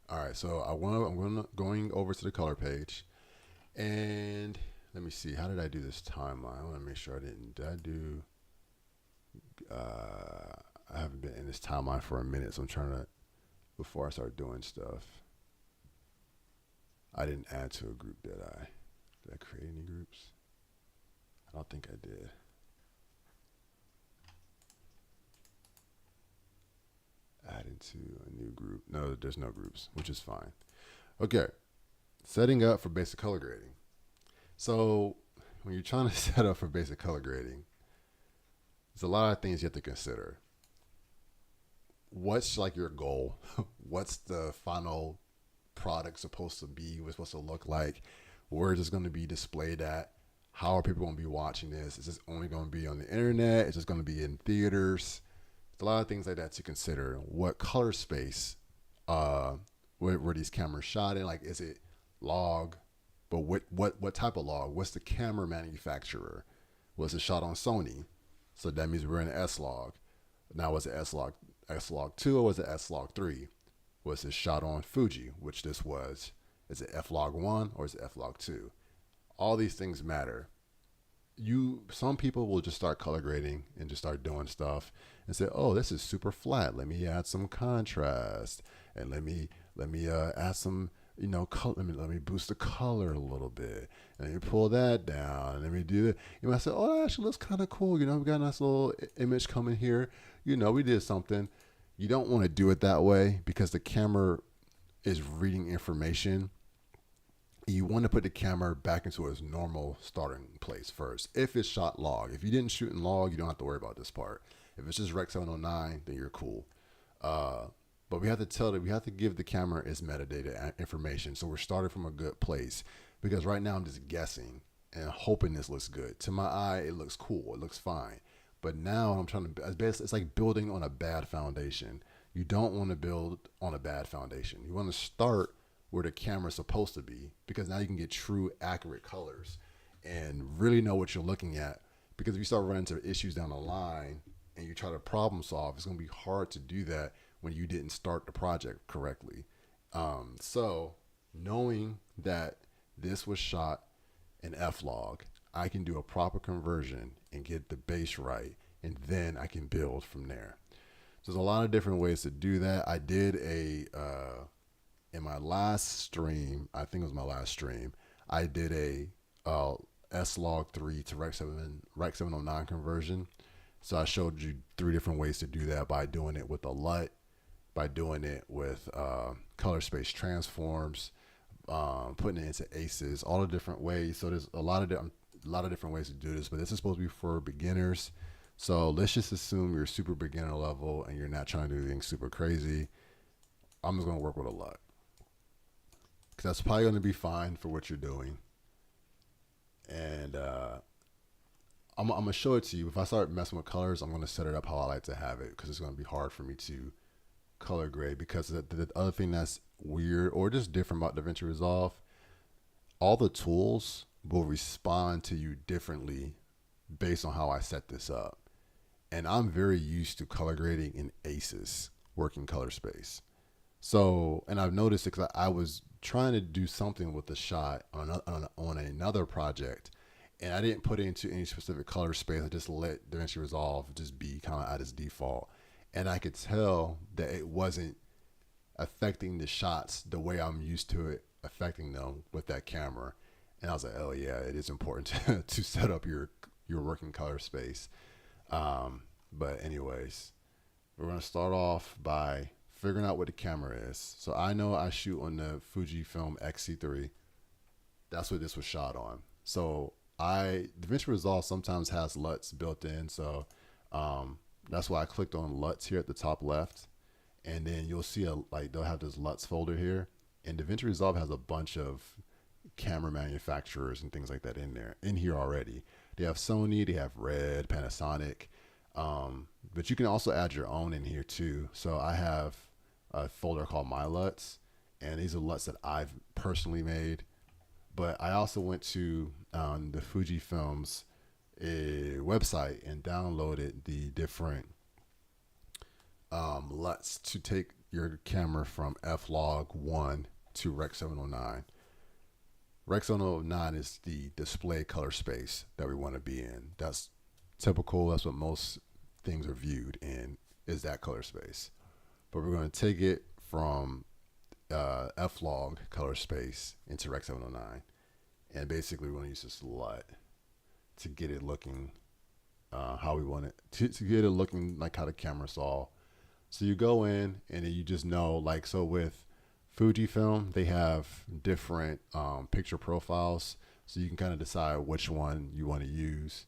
S1: All right, so I'm going over to the color page, and let me see. How did I do this timeline? I want to make sure I didn't. Did I do? I haven't been in this timeline for a minute, so I'm trying to, before I start doing stuff. I didn't add to a group, did I? Did I create any groups? I don't think I did. Add into a new group. No, there's no groups, which is fine. Okay, setting up for basic color grading. So when you're trying to set up for basic color grading, there's a lot of things you have to consider. What's like your goal? What's the final product supposed to be? What's supposed to look like? Where is this going to be displayed at? How are people going to be watching this? Is this only going to be on the internet? Is this going to be in theaters? A lot of things like that to consider. What color space were these cameras shot in? Like, is it log? But what type of log? What's the camera manufacturer? Was it shot on Sony? So that means we're in S log. Now was it S log 2 or was it S log 3? Was it shot on Fuji, which this was? Is it F log 1 or is it F log 2? All these things matter. Some people will just start color grading and just start doing stuff and say, oh, this is super flat. Let me add some contrast and let me add some, color. Let me boost the color a little bit. And you pull that down and let me do it. You might say, oh, that actually looks kind of cool. We got a nice little image coming here. We did something. You don't want to do it that way because the camera is reading information. You want to put the camera back into its normal starting place first. If it's shot log, if you didn't shoot in log, you don't have to worry about this part. If it's just Rec 709, then you're cool. But we have to give the camera its metadata information. So we're starting from a good place because right now I'm just guessing and hoping this looks good. To my eye, it looks cool. It looks fine. But now I'm trying to, it's like building on a bad foundation. You don't want to build on a bad foundation. You want to start where the camera's supposed to be because now you can get true, accurate colors and really know what you're looking at. Because if you start running into issues down the line and you try to problem solve, it's going to be hard to do that when you didn't start the project correctly. So knowing that this was shot in F-Log, I can do a proper conversion and get the base right, and then I can build from there. So there's a lot of different ways to do that. I did in my last stream, I think it was my last stream, I did a S-Log3 to Rec 709 conversion. So I showed you 3 different ways to do that by doing it with a LUT, by doing it with color space transforms, putting it into ACEs, all the different ways. So there's a lot of different ways to do this, but this is supposed to be for beginners. So let's just assume you're super beginner level and you're not trying to do anything super crazy. I'm just going to work with a LUT because that's probably going to be fine for what you're doing. And I'm going to show it to you. If I start messing with colors, I'm going to set it up how I like to have it because it's going to be hard for me to color grade. Because the other thing that's weird or just different about Davinci Resolve, all the tools will respond to you differently based on how I set this up. And I'm very used to color grading in ACEs, working color space. So, and I've noticed it because I was trying to do something with the shot on another project, and I didn't put it into any specific color space. I just let Davinci Resolve just be kind of at its default. And I could tell that it wasn't affecting the shots the way I'm used to it affecting them with that camera. And I was like, oh yeah, it is important to set up your working color space. But anyways, we're going to start off by figuring out what the camera is. So I know I shoot on the Fujifilm X-C3. That's what this was shot on. So Davinci Resolve sometimes has LUTs built in. So that's why I clicked on LUTs here at the top left. And then you'll see they'll have this LUTs folder here. And Davinci Resolve has a bunch of camera manufacturers and things like that in here already. They have Sony, they have Red, Panasonic, but you can also add your own in here too. So I have a folder called My LUTs, and these are LUTs that I've personally made. But I also went to the Fujifilm's website and downloaded the different LUTs to take your camera from F-Log1 to Rec 709. Rec 709 is the display color space that we want to be in. That's typical. That's what most things are viewed in, is that color space. But we're going to take it from F-Log color space into Rec 709. And basically we're going to use this LUT to get it looking how we want it, to get it looking like how the camera saw. So you go in and then you just know, like, so with Fujifilm, they have different picture profiles, so you can kind of decide which one you want to use.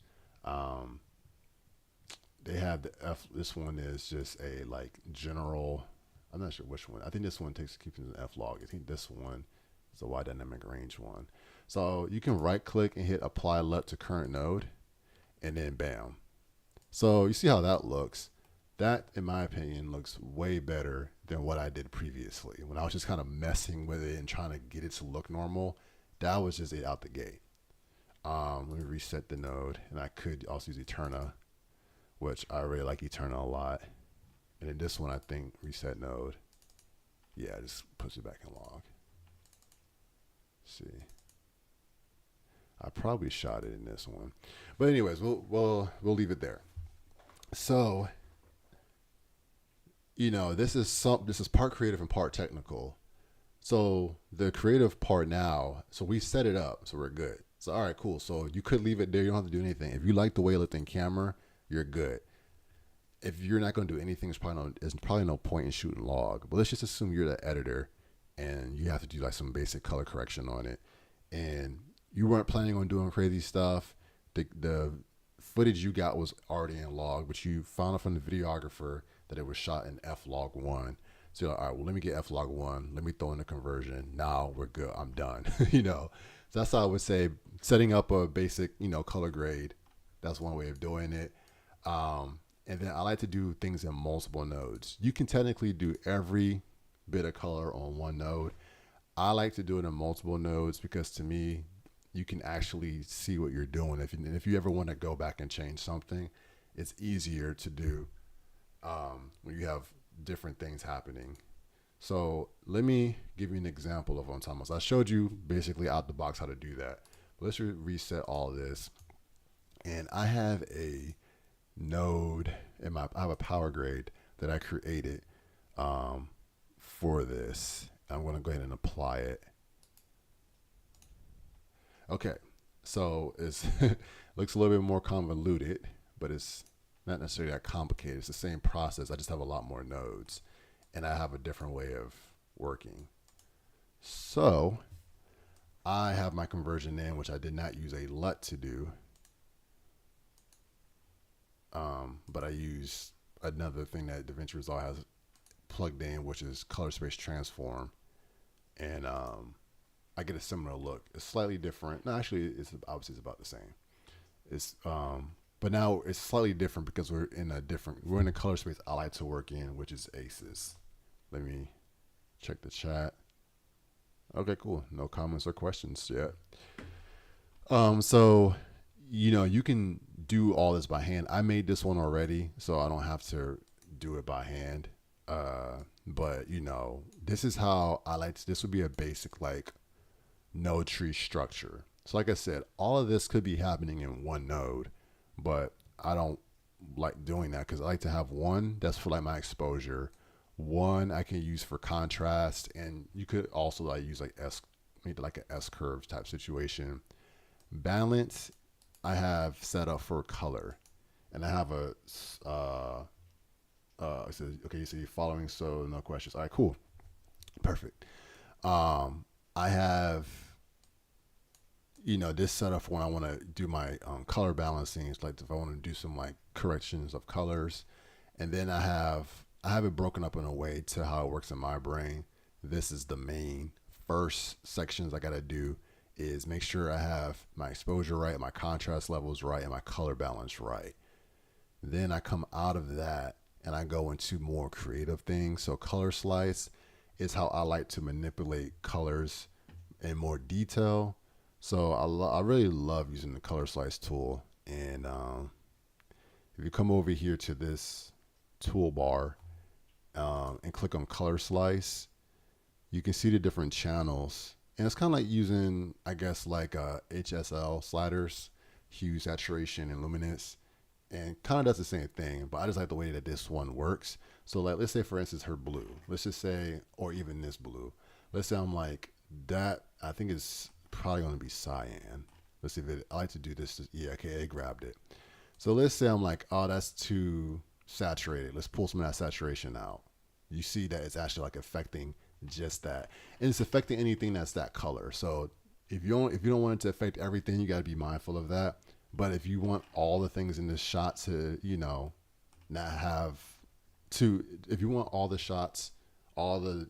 S1: They have this one is just a general. I'm not sure which one. I think this one keeps an F-Log. I think this one is a wide dynamic range one. So you can right click and hit apply LUT to current node, and then bam. So you see how that looks. That, in my opinion, looks way better than what I did previously. When I was just kind of messing with it and trying to get it to look normal, that was just it out the gate. Let me reset the node, and I could also use Eterna, which I really like Eterna a lot. And then this one, I think, reset node. Yeah, just puts it back in log. Let's see. I probably shot it in this one. But anyways, we'll leave it there. So, you know, this is part creative and part technical. So the creative part now, so we set it up, so we're good. So all right, cool. So you could leave it there. You don't have to do anything. If you like the way it looked in camera, you're good. If you're not going to do anything, there's probably no point in shooting log. But let's just assume you're the editor and you have to do like some basic color correction on it, and you weren't planning on doing crazy stuff. The footage you got was already in log, but you found out from the videographer that it was shot in F-Log1. So you're like, all right, well, let me get F-Log1. Let me throw in the conversion. Now we're good. I'm done. You know, so that's how I would say setting up a basic, color grade. That's one way of doing it. And then I like to do things in multiple nodes. You can technically do every bit of color on one node. I like to do it in multiple nodes because to me, you can actually see what you're doing. If you ever want to go back and change something, it's easier to do when you have different things happening. So let me give you an example of what I'm talking about. So I showed you basically out the box how to do that. But let's reset all of this. And I have a node I have a power grade that I created for this. I'm going to go ahead and apply it. Okay, So it's looks a little bit more convoluted, but it's not necessarily that complicated. It's the same process. I just have a lot more nodes, and I have a different way of working. So I have my conversion in, which I did not use a LUT to do, but I use another thing that Davinci Resolve has plugged in, which is color space transform, and I get a similar look. It's slightly different. No, actually, it's obviously it's about the same. It's but now it's slightly different because we're in a color space I like to work in, which is ACES. Let me check the chat. Okay, cool. No comments or questions yet. So you can do all this by hand. I made this one already, so I don't have to do it by hand. But this is how I like to, this would be a basic like node tree structure. So like I said, all of this could be happening in one node, but I don't like doing that because I like to have one that's for like my exposure, one I can use for contrast, and you could also like use like maybe like an S curve type situation. Balance I have set up for color, and I have a it says, okay, so you're following, so no questions. All right, cool, perfect. I have this setup for when I want to do my color balancing. It's like if I want to do some like corrections of colors, and then I have it broken up in a way to how it works in my brain. This is the main first sections I got to do is make sure I have my exposure right, my contrast levels right, and my color balance right. Then I come out of that and I go into more creative things. So color slice is how I like to manipulate colors in more detail. So I really love using the color slice tool. And if you come over here to this toolbar and click on color slice, you can see the different channels. And it's kind of like using, I guess, like HSL sliders, hue, saturation, and luminance. And kind of does the same thing, but I just like the way that this one works. So like, let's say for instance, her blue, let's just say, or even this blue, let's say I'm like that. I think it's probably going to be cyan. Let's see if I like to do this. Yeah. Okay. It grabbed it. So let's say I'm like, oh, that's too saturated. Let's pull some of that saturation out. You see that it's actually like affecting just that. And it's affecting anything that's that color. So if you don't want it to affect everything, you got to be mindful of that. But if you want all the things in this shot to, not have to, if you want all the shots, all the,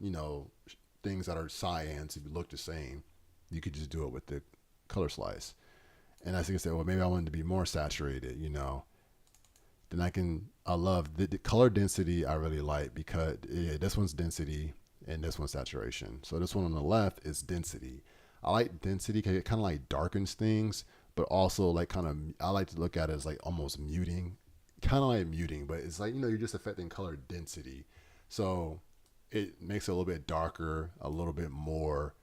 S1: things that are cyan to look the same, you could just do it with the color slice. And I think I said, well, maybe I want it to be more saturated, then I love the color density. I really like because this one's density and this one's saturation. So this one on the left is density. I like density because it kind of like darkens things, but also like I like to look at it as like almost muting, kind of like muting, but it's like, you're just affecting color density. So it makes it a little bit darker, a little bit more,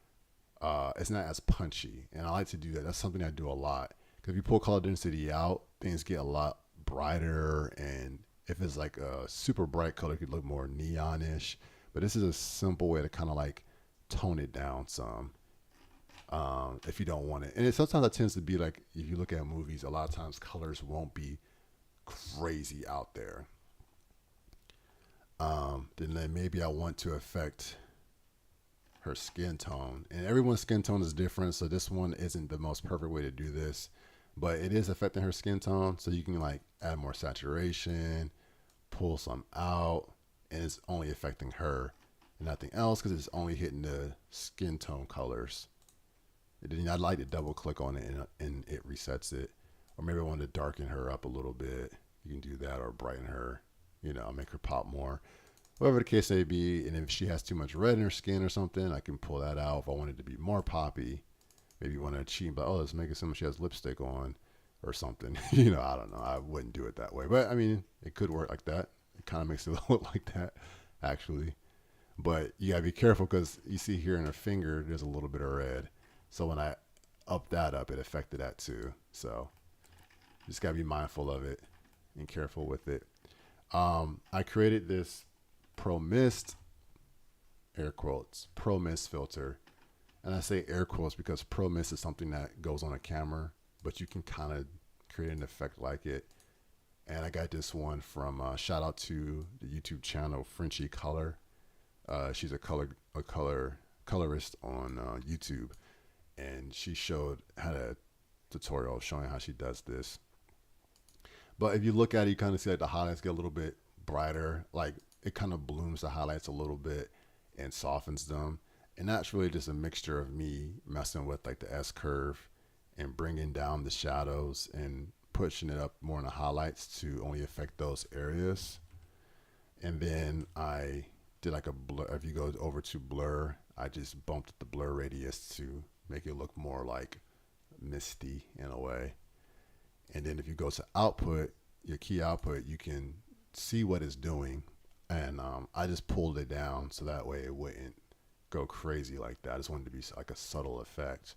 S1: it's not as punchy. And I like to do that. That's something I do a lot. Because if you pull color density out, things get a lot brighter. And if it's like a super bright color, it could look more neonish. But this is a simple way to kind of like tone it down some. If you don't want it. And sometimes that tends to be like, if you look at movies, a lot of times colors won't be crazy out there. Then maybe I want to affect her skin tone. And everyone's skin tone is different, so this one isn't the most perfect way to do this. But it is affecting her skin tone, so you can like add more saturation, pull some out, and it's only affecting her and nothing else because it's only hitting the skin tone colors. Then I'd like to double click on it and it resets it. Or maybe I want to darken her up a little bit. You can do that, or brighten her, make her pop more. Whatever the case may be. And if she has too much red in her skin or something, I can pull that out. If I want it to be more poppy, maybe you want to cheat, but let's make it sound like she has lipstick on or something. I don't know. I wouldn't do it that way. But I mean, it could work like that. It kind of makes it look like that, actually. But you got to be careful because you see here in her finger, there's a little bit of red. So when I upped that up, it affected that too. So just got to be mindful of it and careful with it. I created this Pro Mist, air quotes, Pro Mist filter. And I say air quotes because Pro Mist is something that goes on a camera. but you can kind of create an effect like it. And I got this one from shout out to the YouTube channel Frenchy Color. She's a colorist on YouTube, and she had a tutorial showing how she does this. But if you look at it, you kind of see like the highlights get a little bit brighter. Like it kind of blooms the highlights a little bit and softens them. And that's really just a mixture of me messing with like the S curve and bringing down the shadows and pushing it up more in the highlights to only affect those areas. And then I did like a blur. If you go over to blur, I just bumped the blur radius to make it look more like misty in a way. And then if you go to output, your key output, you can see what it's doing. And I just pulled it down so that way it wouldn't go crazy like that. I just wanted to be like a subtle effect.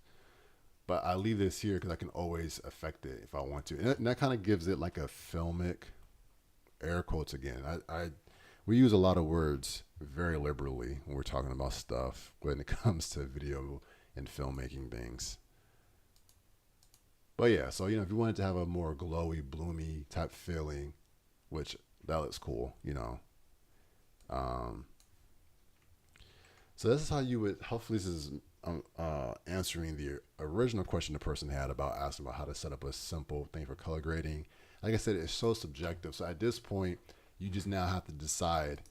S1: But I leave this here because I can always affect it if I want to. And that kind of gives it like a filmic, air quotes again. We use a lot of words very liberally when we're talking about stuff when it comes to video and filmmaking things. But yeah, so, if you wanted to have a more glowy, bloomy type feeling, which that looks cool, So this is how you would, hopefully this is answering the original question the person had about asking about how to set up a simple thing for color grading. Like I said, it's so subjective. So at this point, you just now have to decide.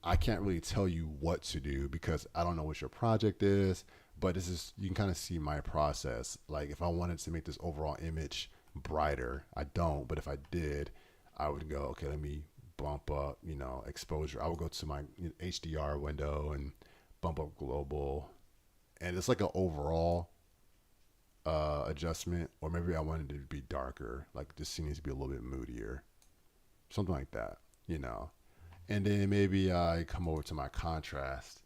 S1: I can't really tell you what to do because I don't know what your project is, but you can kind of see my process. Like if I wanted to make this overall image brighter, I don't, but if I did, I would go, okay, let me bump up, exposure. I would go to my HDR window and bump up global, and it's like an overall adjustment. Or maybe I wanted it to be darker, like this scene needs to be a little bit moodier, something like that, And then maybe I come over to my contrast,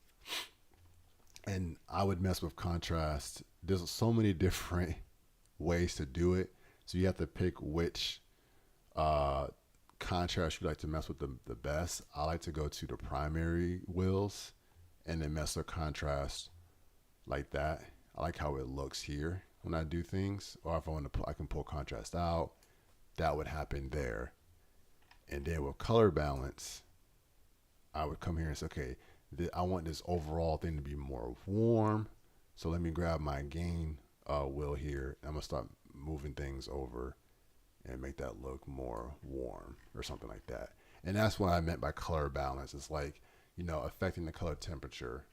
S1: and I would mess with contrast. There's so many different ways to do it, so you have to pick which contrast you like to mess with the best. I like to go to the primary wheels and then mess with contrast like that. I like how it looks here when I do things. Or if I want to, I can pull contrast out. That would happen there. And then with color balance, I would come here and say, okay, I want this overall thing to be more warm. So let me grab my gain wheel here. I'm gonna start moving things over and make that look more warm or something like that. And that's what I meant by color balance. It's like, affecting the color temperature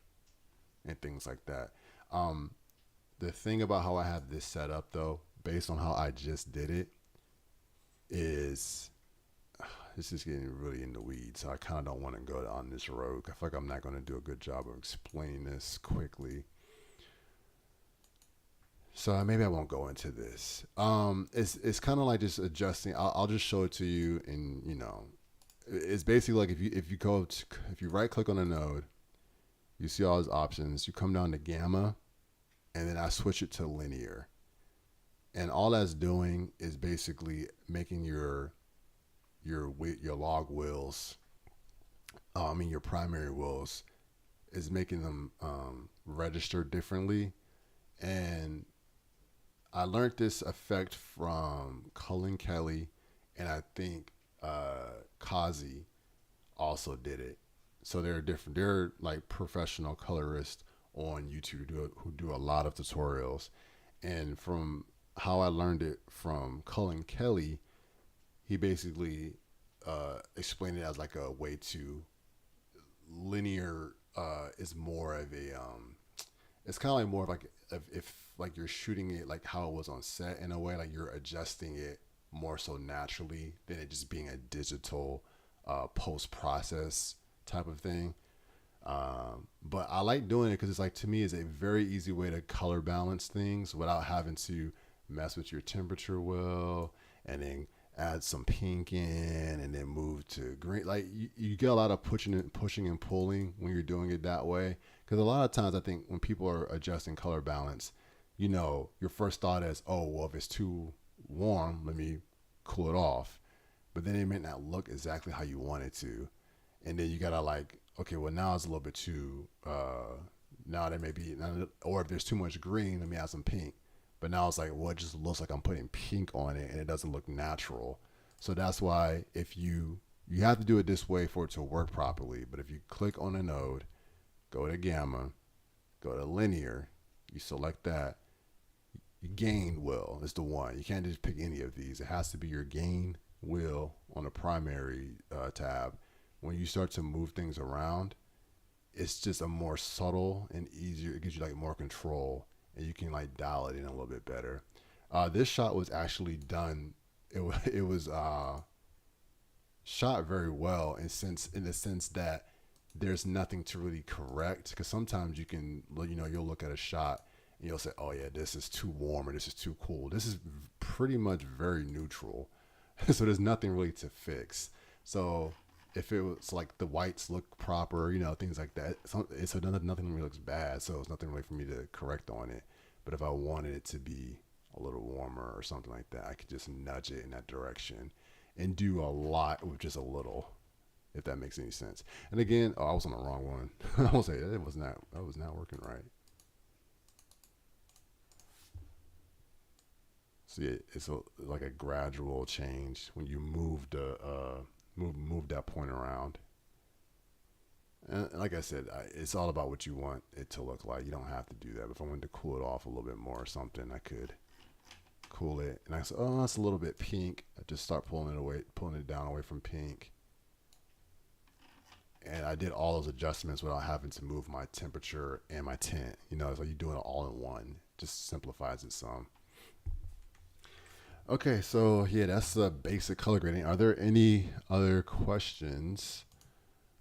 S1: and things like that. The thing about how I have this set up though, based on how I just did it, is this is getting really in the weeds. So I kind of don't want to go down this road. I feel like I'm not going to do a good job of explaining this quickly. So maybe I won't go into this. It's kind of like just adjusting. I'll just show it to you, and it's basically like if you right click on a node, you see all those options. You come down to gamma, and then I switch it to linear, and all that's doing is basically making your log wheels, your primary wheels, is making them register differently. And I learned this effect from Cullen Kelly, and I think Kazi also did it. So they're different. They're like professional colorists on YouTube who do a lot of tutorials. And from how I learned it from Cullen Kelly, he basically explained it as like a way to linear is more of a it's kind of like more of like if like you're shooting it like how it was on set, in a way, like you're adjusting it more so naturally than it just being a digital post-process type of thing. But I like doing it because it's like, to me, it's a very easy way to color balance things without having to mess with your temperature wheel and then add some pink in and then move to green. Like you get a lot of pushing and pulling when you're doing it that way. Because a lot of times I think when people are adjusting color balance, your first thought is, oh, well, if it's too warm, let me cool it off. But then it may not look exactly how you want it to. And then you gotta like, okay, well, now it's a little bit too, now there may be, or if there's too much green, let me add some pink. But now it's like, well, it just looks like I'm putting pink on it and it doesn't look natural. So that's why if you have to do it this way for it to work properly. But if you click on a node, go to gamma, go to linear, you select that, gain wheel is the one. You can't just pick any of these. It has to be your gain wheel on the primary tab. When you start to move things around, it's just a more subtle and easier. It gives you like more control, and you can like dial it in a little bit better. This shot was actually done. It was shot very well in the sense that there's nothing to really correct, because sometimes you can, you'll look at a shot and you'll say, oh yeah, this is too warm or this is too cool. This is pretty much very neutral. So there's nothing really to fix. So if it was like the whites look proper, things like that, so nothing really looks bad. So it's nothing really for me to correct on it. But if I wanted it to be a little warmer or something like that, I could just nudge it in that direction and do a lot with just a little, if that makes any sense. And again, I was on the wrong one. I will say that was not working right. See, it's like a gradual change when you move that point around. And like I said, it's all about what you want it to look like. You don't have to do that. If I wanted to cool it off a little bit more or something, I could cool it. And I said, oh, it's a little bit pink. I just start pulling it down away from pink. And I did all those adjustments without having to move my temperature and my tint. It's like you're doing it all in one. Just simplifies it some. Okay, so yeah, that's the basic color grading. Are there any other questions?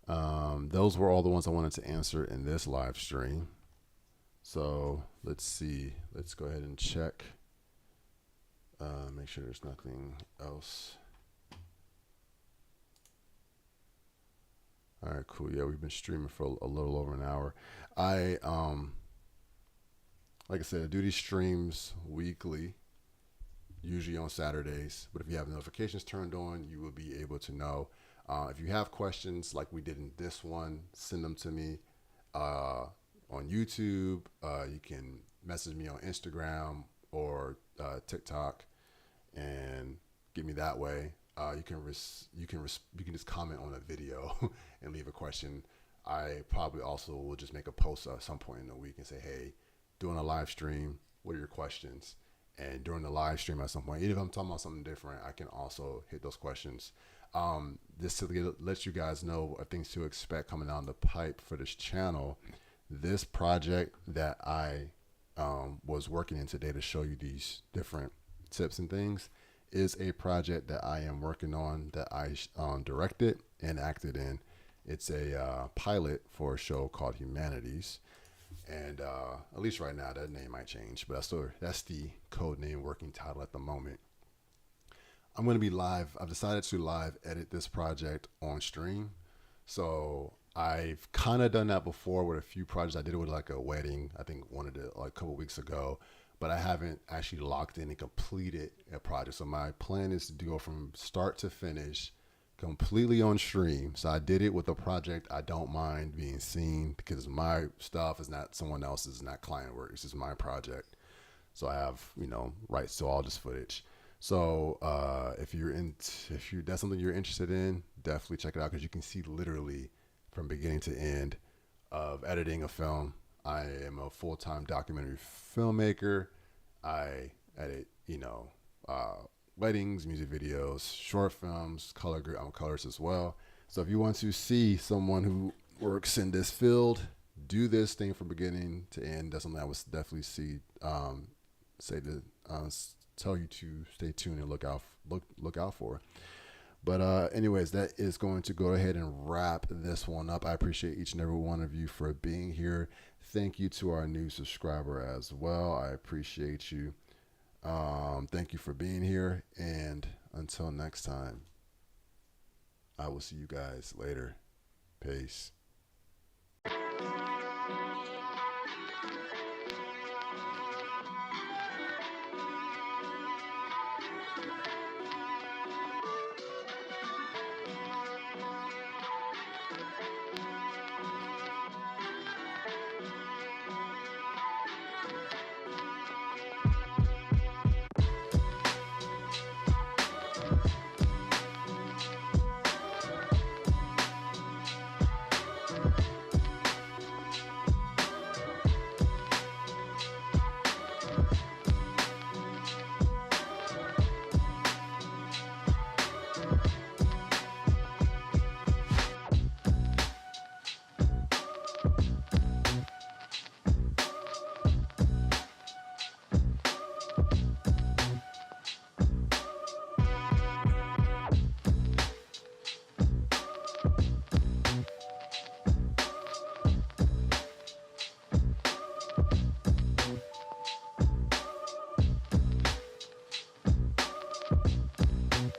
S1: Those were all the ones I wanted to answer in this live stream. So let's see. Let's go ahead and check. Make sure there's nothing else. All right, cool. Yeah, we've been streaming for a little over an hour. Like I said, I do these streams weekly, usually on Saturdays. But if you have notifications turned on, you will be able to know. If you have questions like we did in this one, send them to me on YouTube. You can message me on Instagram or TikTok and get me that way. You can just comment on a video and leave a question. I probably also will just make a post at some point in the week and say, hey, doing a live stream, what are your questions? And during the live stream at some point, even if I'm talking about something different, I can also hit those questions. Just to let you guys know what things to expect coming down the pipe for this channel. This project that I was working in today to show you these different tips and things is a project that I am working on, that I directed and acted in. It's a pilot for a show called Humanities. And at least right now, that name might change, but that's the code name working title at the moment. I'm going to be live. I've decided to live edit this project on stream. So I've kind of done that before with a few projects. I did it with like a wedding, I think one of the like a couple weeks ago, but I haven't actually locked in and completed a project. So my plan is to go from start to finish completely on stream. So I did it with a project I don't mind being seen, because my stuff is not someone else's, not client work. This is my project. So I have, rights to all this footage. So if that's something you're interested in, definitely check it out, because you can see literally from beginning to end of editing a film. I am a full-time documentary filmmaker. I edit, weddings, music videos, short films, I'm a colorist as well. So if you want to see someone who works in this field do this thing from beginning to end, that's something I would definitely tell you to stay tuned and look out for. But anyways, that is going to go ahead and wrap this one up. I appreciate each and every one of you for being here. Thank you to our new subscriber as well. I appreciate you. Thank you for being here. And until next time, I will see you guys later. Peace.